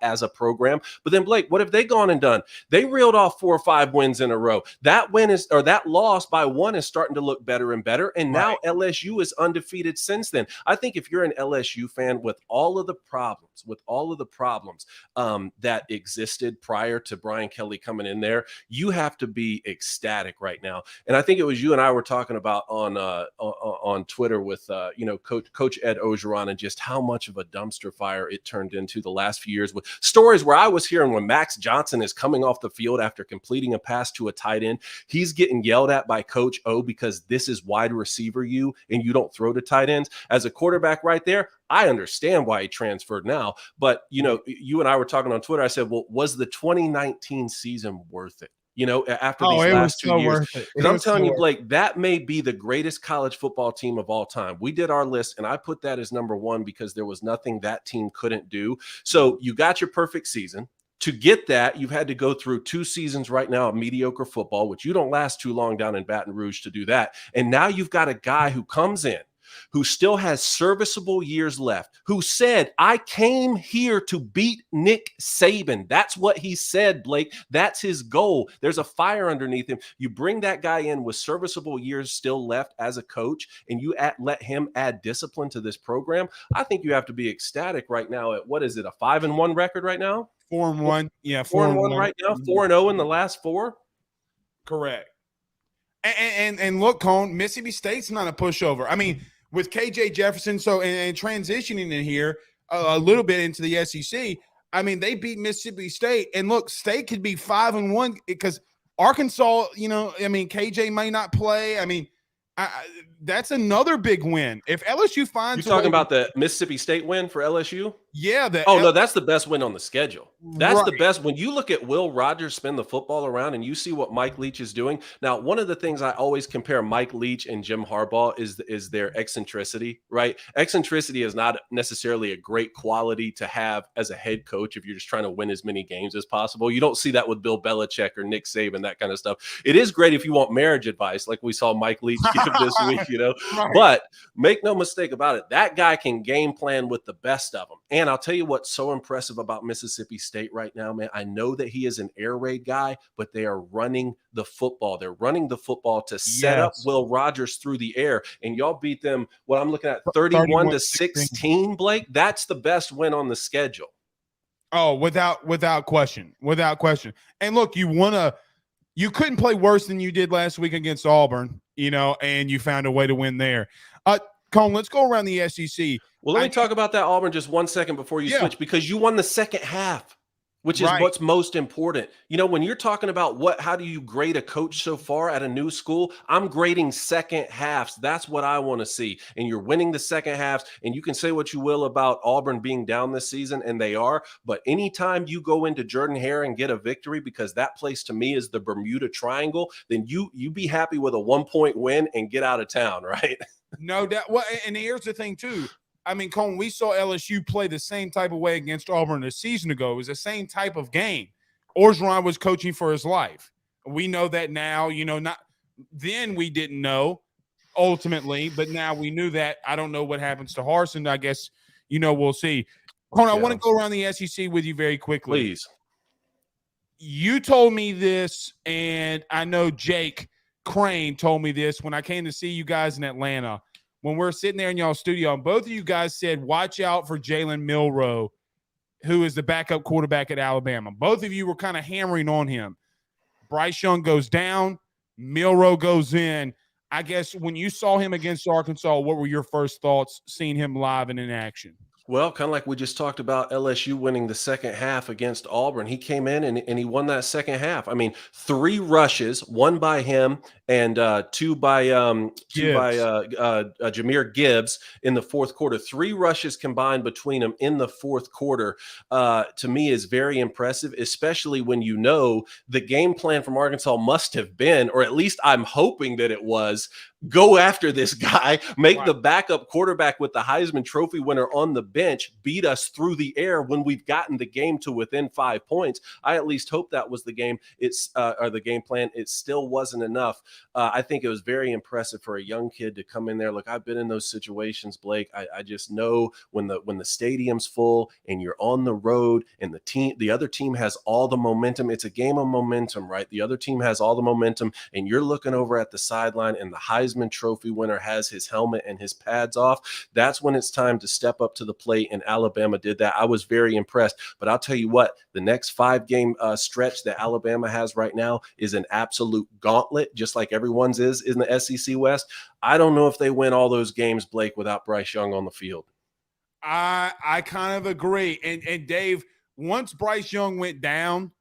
S2: as a program. But then, Blake, what have they gone and done? They reeled off 4 or 5 wins in a row. That loss by 1 is starting to look better and better. And now LSU is undefeated since then. I think if you're an LSU fan, with all of the problems that existed prior to Brian Kelly coming in there, you have to be ecstatic right now. And I think it was you and I were talking about on Twitter with Coach Ed Ogeron, and just how much of a dumpster fire it turned into the last few years, with stories where I was hearing when Max Johnson is coming off the field after completing a pass to a tight end, he's getting yelled at by Coach O because this is wide receiver you and you don't throw to tight ends. As a quarterback right there, I understand why he transferred now. But, you and I were talking on Twitter. I said, well, was the 2019 season worth it? After these last 2 years, because I'm telling you, Blake, that may be the greatest college football team of all time. We did our list, and I put that as number 1 because there was nothing that team couldn't do. So you got your perfect season. To get that, you've had to go through 2 seasons right now of mediocre football, which you don't last too long down in Baton Rouge to do that. And now you've got a guy who comes in, who still has serviceable years left, who said, I came here to beat Nick Saban. That's what he said, Blake. That's his goal. There's a fire underneath him. You bring that guy in with serviceable years still left as a coach, and you let him add discipline to this program. I think you have to be ecstatic right now at, what is it, a 5-1 record right now?
S1: 4-1. Yeah,
S2: 4-1 right now. 4-0 in the last 4.
S1: Correct. And look, Cone, Mississippi State's not a pushover. I mean, with KJ Jefferson, and transitioning in here a little bit into the SEC, I mean, they beat Mississippi State. And look, State could be 5-1 because Arkansas, KJ may not play. I mean, that's another big win. If LSU finds
S2: you're talking about the Mississippi State win for LSU?
S1: Yeah.
S2: No, that's the best win on the schedule. That's
S1: right.
S2: The best. When you look at Will Rogers spin the football around and you see what Mike Leach is doing. Now, one of the things I always compare Mike Leach and Jim Harbaugh is their eccentricity, right? Eccentricity is not necessarily a great quality to have as a head coach if you're just trying to win as many games as possible. You don't see that with Bill Belichick or Nick Saban, that kind of stuff. It is great if you want marriage advice, like we saw Mike Leach give this week, Right. But make no mistake about it, that guy can game plan with the best of them. And I'll tell you what's so impressive about Mississippi State right now, man. I know that he is an air raid guy, but they are running the football. They're running the football to set up Will Rogers through the air. And y'all beat them, what I'm looking at, 31-16, Blake. That's the best win on the schedule.
S1: Oh, without question. Without question. And look, you couldn't play worse than you did last week against Auburn, and you found a way to win there. Cone, let's go around the SEC.
S2: Well, let me talk about that Auburn just 1 second before you switch, because you won the second half, which is what's most important. When you're talking about how do you grade a coach so far at a new school, I'm grading second halves. That's what I want to see. And you're winning the second halves, and you can say what you will about Auburn being down this season, and they are, but anytime you go into Jordan-Hare and get a victory, because that place to me is the Bermuda Triangle, then you be happy with a 1-point win and get out of town, right?
S1: No doubt. Well, and here's the thing too. I mean, Cone, we saw LSU play the same type of way against Auburn a season ago. It was the same type of game. Orgeron was coaching for his life. We know that now. Not then we didn't know ultimately, but now we knew that. I don't know what happens to Harsin. I guess we'll see. Cone, I want to go around the SEC with you very quickly.
S2: Please.
S1: You told me this, and I know Jake Crane told me this when I came to see you guys in Atlanta. When we're sitting there in y'all studio, and both of you guys said, watch out for Jalen Milroe who is the backup quarterback at Alabama. Both of you were kind of hammering on him. Bryce Young goes down, Milroe goes in. I guess when you saw him against Arkansas, what were your first thoughts seeing him live and in action?
S2: Well, kind of like we just talked about LSU winning the second half against Auburn. He came in and he won that second half. I mean, 3 rushes, one by him and two by Jahmyr Gibbs in the fourth quarter. 3 rushes combined between them in the fourth quarter, to me is very impressive, especially when you know the game plan from Arkansas must have been, or at least I'm hoping that it was, go after this guy, make the backup quarterback with the Heisman Trophy winner on the bench beat us through the air when we've gotten the game to within 5 points. I at least hope that was the game. Or the game plan. It still wasn't enough. I think it was very impressive for a young kid to come in there. Look, I've been in those situations, Blake. I just know when the stadium's full and you're on the road and the other team has all the momentum. It's a game of momentum, right? The other team has all the momentum, and you're looking over at the sideline, and the Heisman Trophy winner has his helmet and his pads off. That's when it's time to step up to the plate, and Alabama did that. I was very impressed. But I'll tell you what, the next 5-game stretch that Alabama has right now is an absolute gauntlet, just like everyone's is in the SEC West. I don't know if they win all those games, Blake, without Bryce Young on the field.
S1: I kind of agree. And Dave, once Bryce Young went down,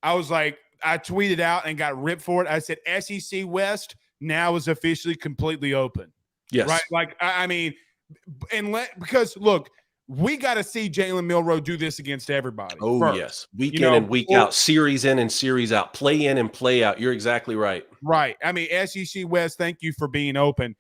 S1: I was like, I tweeted out and got ripped for it. I said, SEC West now is officially completely open.
S2: Yes.
S1: Right? Like, I mean, because look, we got to see Jalen Milroe do this against everybody.
S2: Oh,
S1: first.
S2: yes. Week in and week out, series in and series out, play in and play out. You're exactly right.
S1: Right. I mean, SEC West, thank you for being open.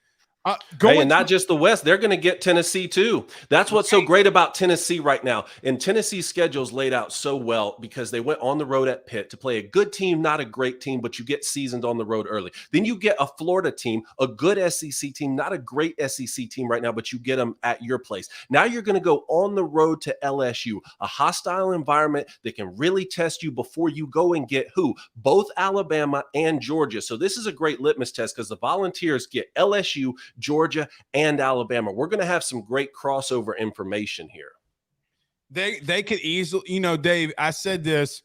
S2: And not just the West, they're going to get Tennessee too. That's what's so great about Tennessee right now. And Tennessee's schedule's laid out so well because they went on the road at Pitt to play a good team, not a great team, but you get seasoned on the road early. Then you get a Florida team, a good SEC team, not a great SEC team right now, but you get them at your place. Now you're going to go on the road to LSU, a hostile environment that can really test you before you go and get who? Both Alabama and Georgia. So this is a great litmus test because the Volunteers get LSU, Georgia, and Alabama. We're going to have some great crossover information here.
S1: They could easily, Dave, I said this,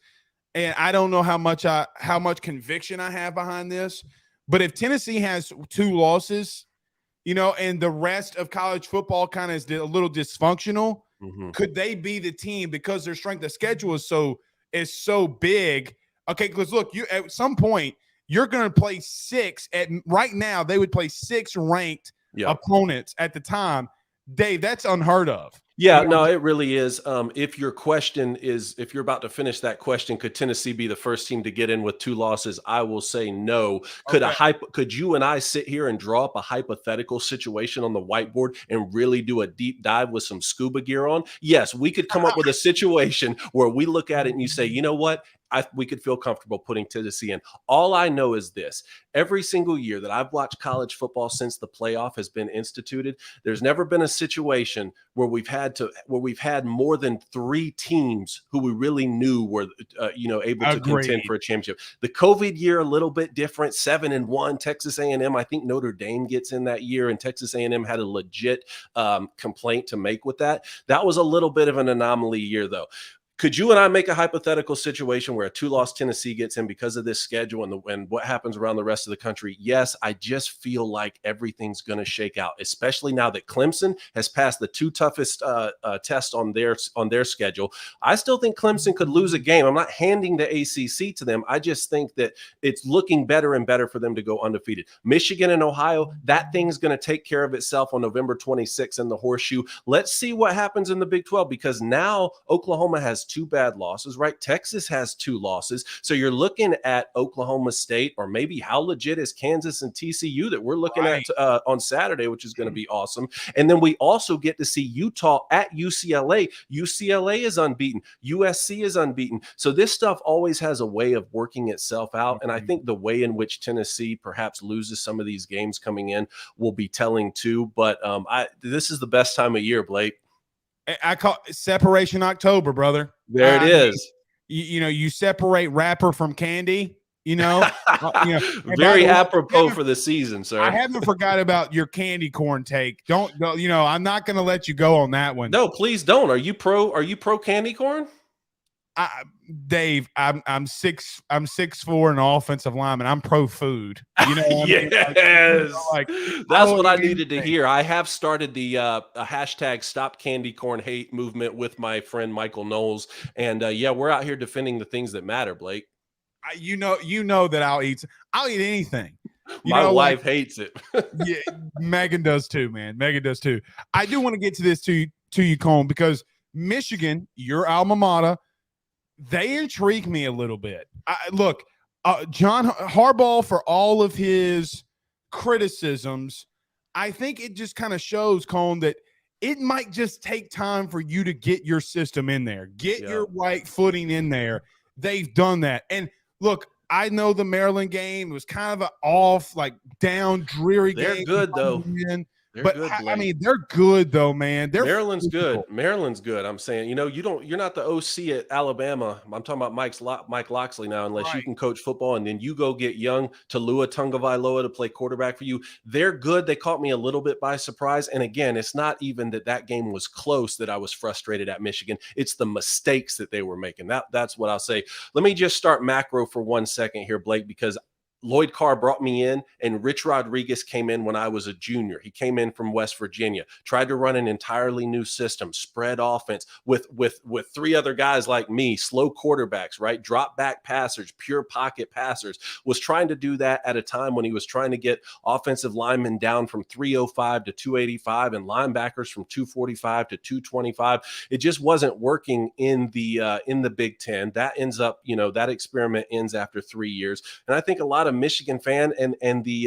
S1: and I don't know how much conviction I have behind this, but if Tennessee has 2 losses, and the rest of college football kind of is a little dysfunctional, could they be the team because their strength of schedule is so big? Okay, because look, you at some point you're going to play 6 right now. They would play 6 ranked opponents at the time. Dave, that's unheard of.
S2: Yeah, no, it really is. If your question is, if you're about to finish that question, could Tennessee be the first team to get in with 2 losses? I will say no. Could you and I sit here and draw up a hypothetical situation on the whiteboard and really do a deep dive with some scuba gear on? Yes, we could come up with a situation where we look at it and you say, you know what? We could feel comfortable putting Tennessee in. All I know is this: every single year that I've watched college football since the playoff has been instituted, there's never been a situation where we've had more than 3 teams who we really knew were able to contend for a championship. The COVID year a little bit different, 7-1. Texas A&M, I think Notre Dame gets in that year, and Texas A&M had a legit complaint to make with that. That was a little bit of an anomaly year, though. Could you and I make a hypothetical situation where a 2-loss Tennessee gets in because of this schedule and what happens around the rest of the country? Yes, I just feel like everything's going to shake out, especially now that Clemson has passed the 2 toughest tests on their schedule. I still think Clemson could lose a game. I'm not handing the ACC to them. I just think that it's looking better and better for them to go undefeated. Michigan and Ohio, that thing's going to take care of itself on November 26th in the Horseshoe. Let's see what happens in the Big 12, because now Oklahoma has 2 bad losses, right? Texas has 2 losses. So you're looking at Oklahoma State, or maybe how legit is Kansas and TCU that we're looking at on Saturday, which is going to be awesome. And then we also get to see Utah at UCLA. UCLA is unbeaten. USC is unbeaten. So this stuff always has a way of working itself out. And I think the way in which Tennessee perhaps loses some of these games coming in will be telling too. But this is the best time of year, Blake.
S1: I call it Separation October, brother.
S2: There it is.
S1: You separate wrapper from candy. You know, and by
S2: Very
S1: the way,
S2: apropos for the season,
S1: I
S2: sir.
S1: haven't forgot about your candy corn take. Don't, I'm not going to let you go on that one.
S2: No, please don't. Are you pro candy corn?
S1: Dave, I'm 6'4" an offensive lineman. I'm pro food. You know what I mean?
S2: Yes.
S1: Like,
S2: That's
S1: I'll
S2: what I
S1: eat
S2: needed to
S1: anything.
S2: hear. I have started the a hashtag Stop Candy Corn Hate movement with my friend Michael Knowles, and yeah, we're out here defending the things that matter, Blake.
S1: You know that I'll eat anything.
S2: My
S1: Like,
S2: wife hates it.
S1: yeah, Megan does too, man. Megan does too. I do want to get to this to you, Cone, because Michigan, your alma mater, they intrigue me a little bit. Look, John Harbaugh, for all of his criticisms, I think it just kind of shows, Cone, that it might just take time for you to get your system in there, get your right footing in there. They've done that. And look, I know the Maryland game was kind of an off, like down, dreary game.
S2: They're good though.
S1: But
S2: good,
S1: I mean, they're good though, man.
S2: Maryland's good. Maryland's good. I'm saying, you're not the OC at Alabama. I'm talking about Mike Loxley now, unless you can coach football and then you go get young Talua Tungavailoa to play quarterback for you. They're good. They caught me a little bit by surprise. And again, it's not even that game was close that I was frustrated at Michigan. It's the mistakes that they were making. That's what I'll say. Let me just start macro for 1 second here, Blake, because Lloyd Carr brought me in, and Rich Rodriguez came in when I was a junior. He came in from West Virginia, tried to run an entirely new system, spread offense with three other guys like me, slow quarterbacks, right? Drop back passers, pure pocket passers, was trying to do that at a time when he was trying to get offensive linemen down from 305 to 285 and linebackers from 245 to 225. It just wasn't working in the Big Ten. That ends up, that experiment ends after 3 years. And I think a lot of Michigan fan and the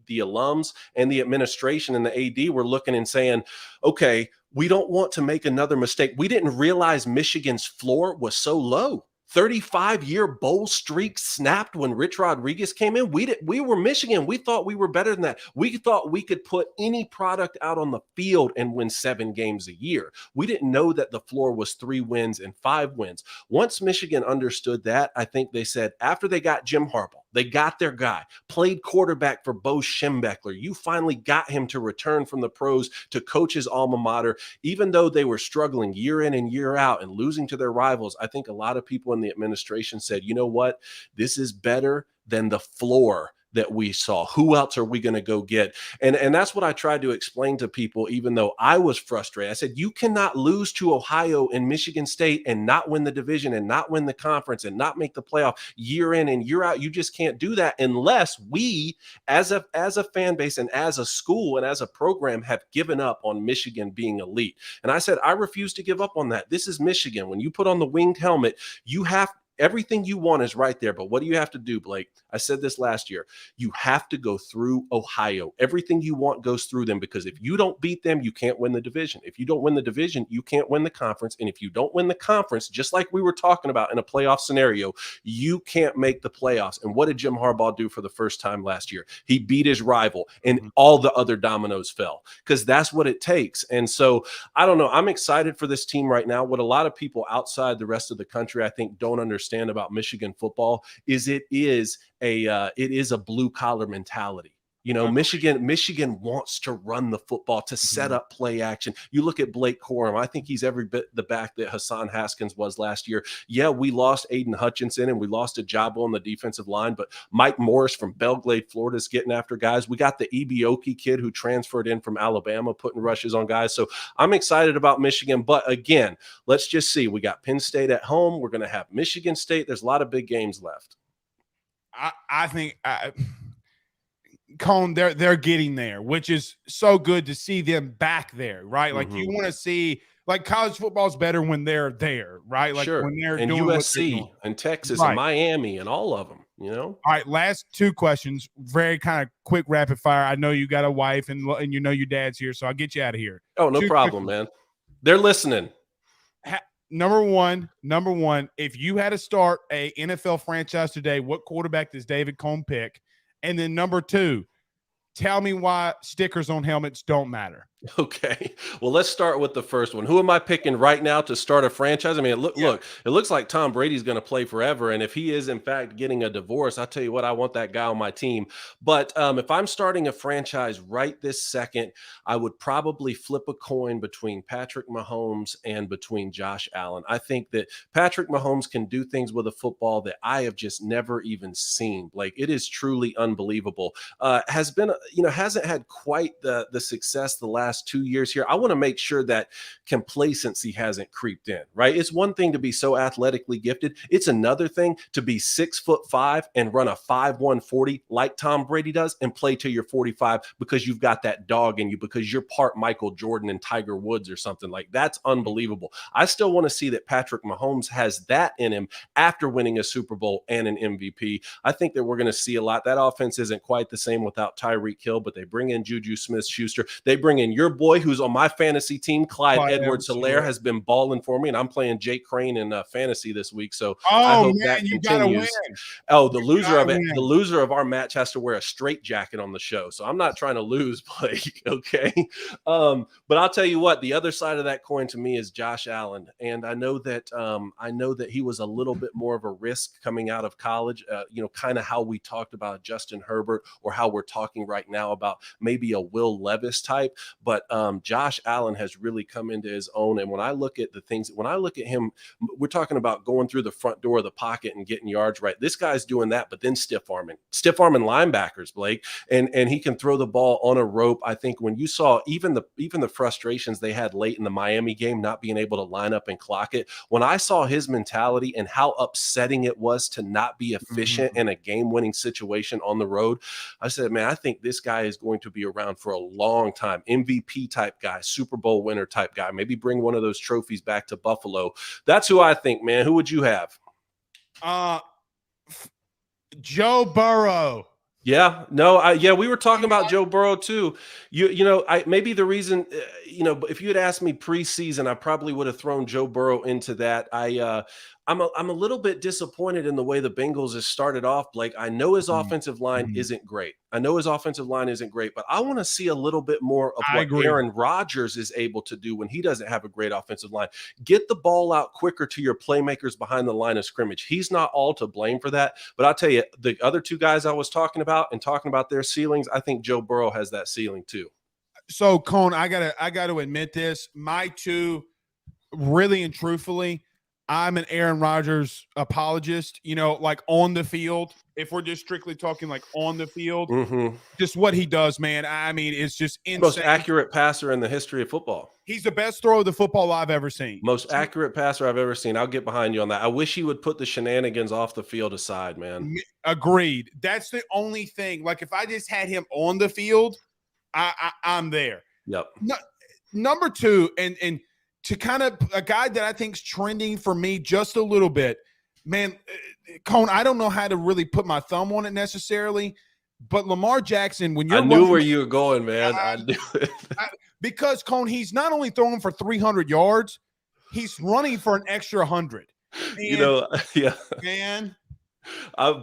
S2: alums and the administration and the AD were looking and saying, okay, we don't want to make another mistake. We didn't realize Michigan's floor was so low. 35-year bowl streak snapped when Rich Rodriguez came in. We were Michigan. We thought we were better than that. We thought we could put any product out on the field and win 7 games a year. We didn't know that the floor was 3 wins and 5 wins. Once Michigan understood that, I think they said after they got Jim Harbaugh, they got their guy, played quarterback for Bo Schembechler. You finally got him to return from the pros to coach his alma mater. Even though they were struggling year in and year out and losing to their rivals, I think a lot of people in the administration said, you know what? This is better than the floor that we saw. Who else are we going to go get? And that's what I tried to explain to people, even though I was frustrated. I said, you cannot lose to Ohio and Michigan State and not win the division and not win the conference and not make the playoff year in and year out. You just can't do that unless we, as a fan base and as a school and as a program, have given up on Michigan being elite. And I said, I refuse to give up on that. This is Michigan. When you put on the winged helmet, you have everything you want is right there. But what do you have to do, Blake? I said this last year. You have to go through Ohio. Everything you want goes through them, because if you don't beat them, you can't win the division. If you don't win the division, you can't win the conference. And if you don't win the conference, just like we were talking about in a playoff scenario, you can't make the playoffs. And what did Jim Harbaugh do for the first time last year? He beat his rival, and all the other dominoes fell, because that's what it takes. And so I don't know. I'm excited for this team right now. What a lot of people outside the rest of the country, I think, don't understand about Michigan football is it is a blue collar mentality. Michigan wants to run the football, to set up play action. You look at Blake Corum. I think he's every bit the back that Hassan Haskins was last year. Yeah, we lost Aiden Hutchinson and we lost Ajabo on the defensive line, but Mike Morris from Belgrade, Florida is getting after guys. We got the Ebioki kid who transferred in from Alabama, putting rushes on guys. So I'm excited about Michigan. But again, let's just see. We got Penn State at home. We're going to have Michigan State. There's a lot of big games left.
S1: I think Cone, they're getting there, which is so good to see them back there, right? Like you want to see, like college football is better when they're there, right? Like when they're
S2: and
S1: doing
S2: USC and Texas and Miami and all of them, All
S1: right, last 2 questions, very kind of quick rapid fire. I know you got a wife and your dad's here, so I'll get you out of here.
S2: Oh, no problem, man. They're listening.
S1: Number one, if you had to start a NFL franchise today, what quarterback does David Cone pick? And then number 2, tell me why stickers on helmets don't matter.
S2: Okay. Well, let's start with the first one. Who am I picking right now to start a franchise? I mean,
S1: Yeah.
S2: it looks like Tom Brady's going to play forever. And if he is, in fact, getting a divorce, I'll tell you what, I want that guy on my team. But if I'm starting a franchise right this second, I would probably flip a coin between Patrick Mahomes and between Josh Allen. I think that Patrick Mahomes can do things with a football that I have just never even seen. Like, it is truly unbelievable. Has been, hasn't had quite the success the last 2 years here. I want to make sure that complacency hasn't creeped in, right? It's one thing to be so athletically gifted. It's another thing to be 6'5" and run a 5'1" 40 like Tom Brady does and play till you're 45 because you've got that dog in you, because you're part Michael Jordan and Tiger Woods or something. Like, that's unbelievable. I still want to see that Patrick Mahomes has that in him after winning a Super Bowl and an MVP. I think that we're going to see a lot. That offense isn't quite the same without Tyreek Hill, but they bring in Juju Smith-Schuster. They bring in your boy who's on my fantasy team, Clyde Edwards-Helaire, has been balling for me, and I'm playing Jake Crane in fantasy this week. So I hope that continues. Oh, the loser of it, the loser of our match has to wear a straight jacket on the show. So I'm not trying to lose, Blake. Okay. But I'll tell you what, the other side of that coin to me is Josh Allen. And I know that he was a little bit more of a risk coming out of college, kind of how we talked about Justin Herbert, or how we're talking right now about maybe a Will Levis type. But Josh Allen has really come into his own. And when I look at him, we're talking about going through the front door of the pocket and getting yards right. This guy's doing that, but then stiff arming linebackers, Blake, and he can throw the ball on a rope. I think when you saw even the frustrations they had late in the Miami game, not being able to line up and clock it, when I saw his mentality and how upsetting it was to not be efficient in a game-winning situation on the road, I said, man, I think this guy is going to be around for a long time. MVP type guy, Super Bowl winner type guy, maybe bring one of those trophies back to Buffalo. That's who I think, man. Who would you have?
S1: Joe Burrow.
S2: Yeah, no, we were talking about Joe Burrow too. Maybe the reason, but if you had asked me preseason, I probably would have thrown Joe Burrow into that. I'm a little bit disappointed in the way the Bengals has started off, Blake. I know his offensive line isn't great. but I want to see a little bit more of what Aaron Rodgers is able to do when he doesn't have a great offensive line. Get the ball out quicker to your playmakers behind the line of scrimmage. He's not all to blame for that, but I'll tell you, the other two guys I was talking about their ceilings, I think Joe Burrow has that ceiling too.
S1: So, Cone, I gotta admit this. My two, really and truthfully, I'm an Aaron Rodgers apologist, like on the field. If we're just strictly talking like on the field, just what he does, man. I mean, it's just insane.
S2: Most accurate passer in the history of football.
S1: He's the best thrower of the football I've ever seen.
S2: Most accurate passer I've ever seen. I'll get behind you on that. I wish he would put the shenanigans off the field aside, man.
S1: Agreed. That's the only thing. Like, if I just had him on the field, I'm there.
S2: Yep.
S1: Number two, and to kind of a guy that I think is trending for me just a little bit, man, Cone, I don't know how to really put my thumb on it necessarily, but Lamar Jackson, when you're
S2: I knew where you were going, man. I knew it.
S1: Because, Cone, he's not only throwing for 300 yards, he's running for an extra 100. And,
S2: yeah.
S1: Man.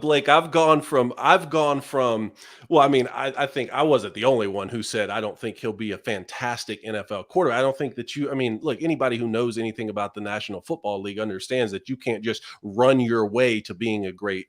S2: Blake, I've gone from well, I mean, I think I wasn't the only one who said I don't think he'll be a fantastic NFL quarterback. I don't think that look, anybody who knows anything about the National Football League understands that you can't just run your way to being a great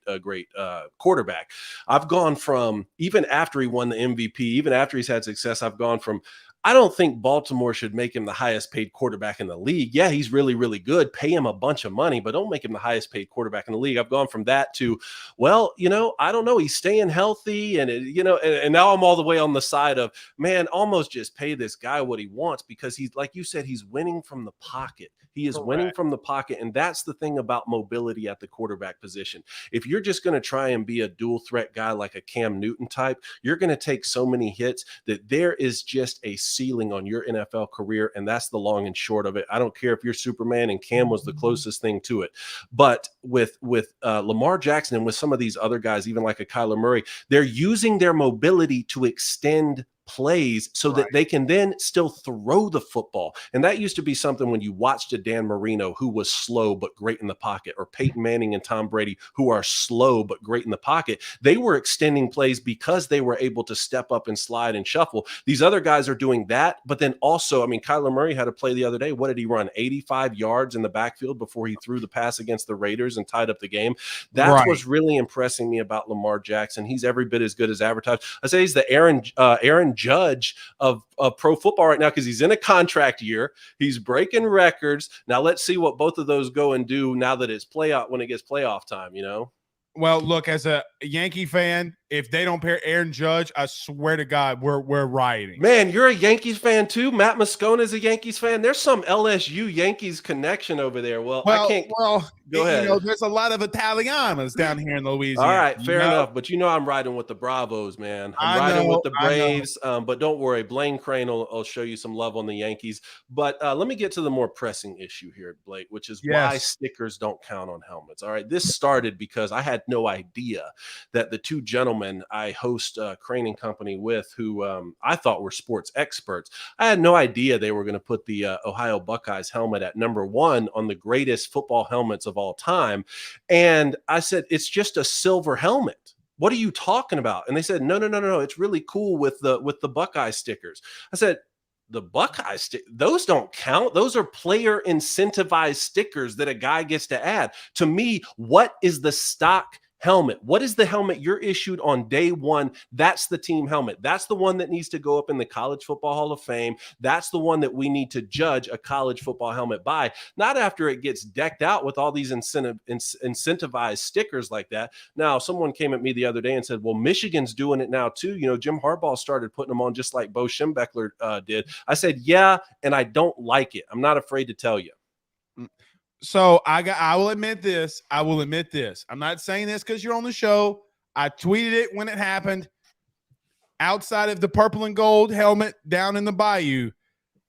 S2: quarterback. I've gone from, even after he won the MVP, even after he's had success, I've gone from, I don't think Baltimore should make him the highest paid quarterback in the league. Yeah, he's really, really good. Pay him a bunch of money, but don't make him the highest paid quarterback in the league. I've gone from that to, well, I don't know. He's staying healthy. And, and now I'm all the way on the side of, man, almost just pay this guy what he wants, because he's, like you said, he's winning from the pocket. He is winning from the pocket. And that's the thing about mobility at the quarterback position. If you're just going to try and be a dual threat guy like a Cam Newton type, you're going to take so many hits that there is just a ceiling on your NFL career. And that's the long and short of it. I don't care if you're Superman, and Cam was the closest thing to it. But with Lamar Jackson and with some of these other guys, even like a Kyler Murray, they're using their mobility to extend plays so that they can then still throw the football. And that used to be something when you watched a Dan Marino who was slow but great in the pocket, or Peyton Manning and Tom Brady who are slow but great in the pocket. They were extending plays because they were able to step up and slide and shuffle. These other guys are doing that, but then also, I mean, Kyler Murray had a play the other day. What did he run? 85 yards in the backfield before he threw the pass against the Raiders and tied up the game. That's what's really impressing me about Lamar Jackson. He's every bit as good as advertised. I say he's the Aaron Judge of pro football right now, because he's in a contract year. He's breaking records. Now let's see what both of those go and do now that it's when it gets playoff time, you know?
S1: Well, look, as a Yankee fan, if they don't pair Aaron Judge, I swear to God, we're rioting.
S2: Man, you're a Yankees fan too. Matt Moscona is a Yankees fan. There's some LSU Yankees connection over there. Well, I can't.
S1: Well,
S2: go ahead.
S1: You know, there's a lot of Italianos down here in Louisiana.
S2: All right, fair enough. But you know, I'm riding with the Bravos, man. I'm riding with the Braves. But don't worry, Blaine Crane will show you some love on the Yankees. But let me get to the more pressing issue here, Blake, which is why stickers don't count on helmets. All right, this started because I had no idea that the two gentlemen I host Crane and Company with, who I thought were sports experts, I had no idea they were going to put the Ohio Buckeyes helmet at number 1 on the greatest football helmets of all time. And I said, it's just a silver helmet. What are you talking about? And they said, no. It's really cool with the Buckeye stickers. I said, the Buckeye those don't count. Those are player incentivized stickers that a guy gets to add. To me, what is the stock helmet? What is the helmet you're issued on day 1? That's the team helmet. That's the one that needs to go up in the College Football Hall of Fame. That's the one that we need to judge a college football helmet by, not after it gets decked out with all these incentivized stickers like that. Now, someone came at me the other day and said, well, Michigan's doing it now too. You know, Jim Harbaugh started putting them on just like Bo Schembechler did. I said, yeah, and I don't like it. I'm not afraid to tell you.
S1: So I will admit this. I'm not saying this because you're on the show. I tweeted it when it happened. Outside of the purple and gold helmet down in the bayou,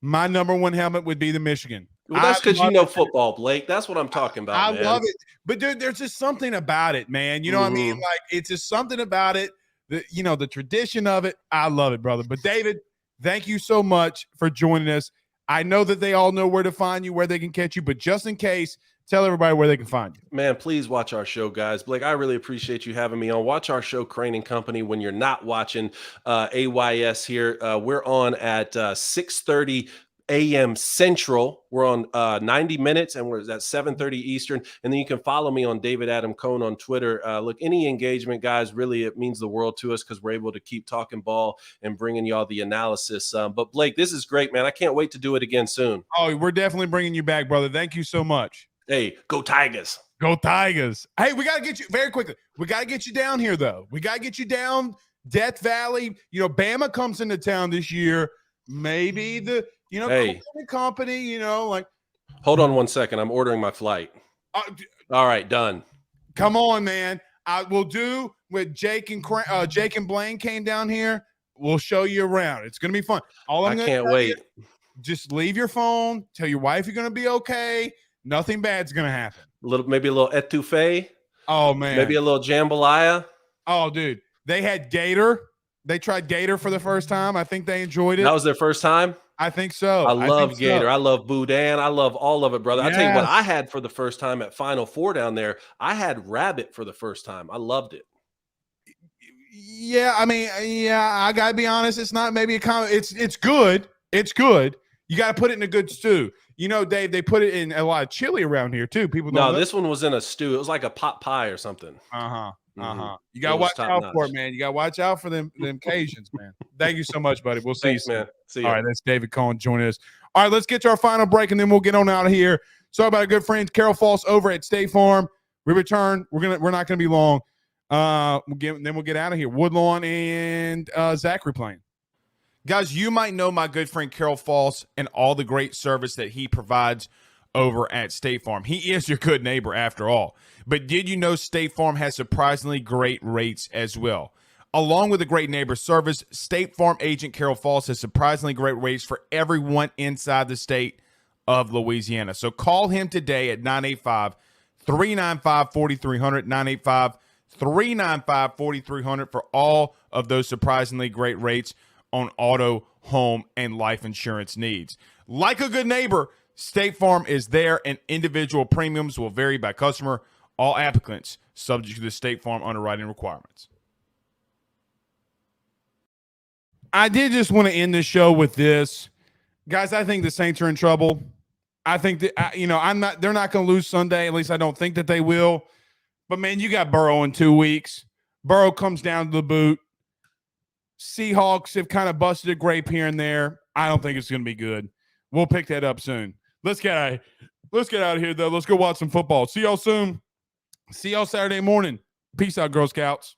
S1: my number 1 helmet would be the Michigan.
S2: Well, that's because you know football, Blake. That's what I'm talking about.
S1: I love it. But dude, there's just something about it, man. You know what I mean? Like, it's just something about it. The tradition of it. I love it, brother. But David, thank you so much for joining us. I know that they all know where to find you, where they can catch you, but just in case, tell everybody where they can find you.
S2: Man, please watch our show, guys. Blake, I really appreciate you having me on. Watch our show, Crane and Company, when you're not watching AYS here. We're on at 6:30 a.m. Central. We're on 90 minutes, and we're at 7:30 Eastern. And then you can follow me on David Adam Cohn on Twitter. Look, any engagement, guys, really, it means the world to us because we're able to keep talking ball and bringing y'all the analysis. But Blake, this is great, man. I can't wait to do it again soon.
S1: Oh, we're definitely bringing you back, brother. Thank you so much.
S2: Hey, go Tigers.
S1: Go Tigers. Hey, we got to get you very quickly. We got to get you down here, though. We got to get you down Death Valley. You know, Bama comes into town this year. Maybe the company, like.
S2: Hold on 1 second. I'm ordering my flight. All right, done.
S1: Come on, man. I will do what Jake and Blaine came down here. We'll show you around. It's going to be fun.
S2: I can't wait.
S1: Just leave your phone. Tell your wife you're going to be okay. Nothing bad's going to happen.
S2: Maybe a little etouffee.
S1: Oh, man.
S2: Maybe a little jambalaya.
S1: Oh, dude. They had Gator. They tried Gator for the first time. I think they enjoyed it.
S2: That was their first time?
S1: I think so.
S2: I love Gator. I love Boudin. I love all of it, brother.
S1: Yes.
S2: I tell you what I had for the first time at Final Four down there. I had rabbit for the first time. I loved it.
S1: Yeah, I mean, I got to be honest. It's not maybe it's good. It's good. You got to put it in a good stew. You know, Dave, they put it in a lot of chili around here too. People don't know.
S2: This one was in a stew. It was like a pot pie or something.
S1: You got to watch out for it, man. You got to watch out for them Cajuns, man. Thank you so much, buddy. We'll see you soon.
S2: Man. See you.
S1: All right, that's David Cohn joining us. All right, let's get to our final break, and then we'll get on out of here. Sorry about our good friends, Carol Falls over at State Farm. We return. We're not going to be long. We'll get out of here. Woodlawn and Zachary playing. Guys, you might know my good friend Carol Falls and all the great service that he provides over at State Farm. He is your good neighbor after all. But did you know State Farm has surprisingly great rates as well? Along with the great neighbor service, State Farm agent Carol Falls has surprisingly great rates for everyone inside the state of Louisiana. So call him today at 985-395-4300, 985-395-4300 for all of those surprisingly great rates. on auto, home, and life insurance needs. Like a good neighbor, State Farm is there, and individual premiums will vary by customer. All applicants subject to the State Farm underwriting requirements. I did just want to end the show with this. Guys, I think the Saints are in trouble. I think that, they're not going to lose Sunday. At least I don't think that they will. But, man, you got Burrow in 2 weeks. Burrow comes down to the boot. Seahawks have kind of busted a grape here and there. I don't think it's going to be good. We'll pick that up soon. Let's get out of here, though. Let's go watch some football. See y'all soon. See y'all Saturday morning. Peace out, Girl Scouts.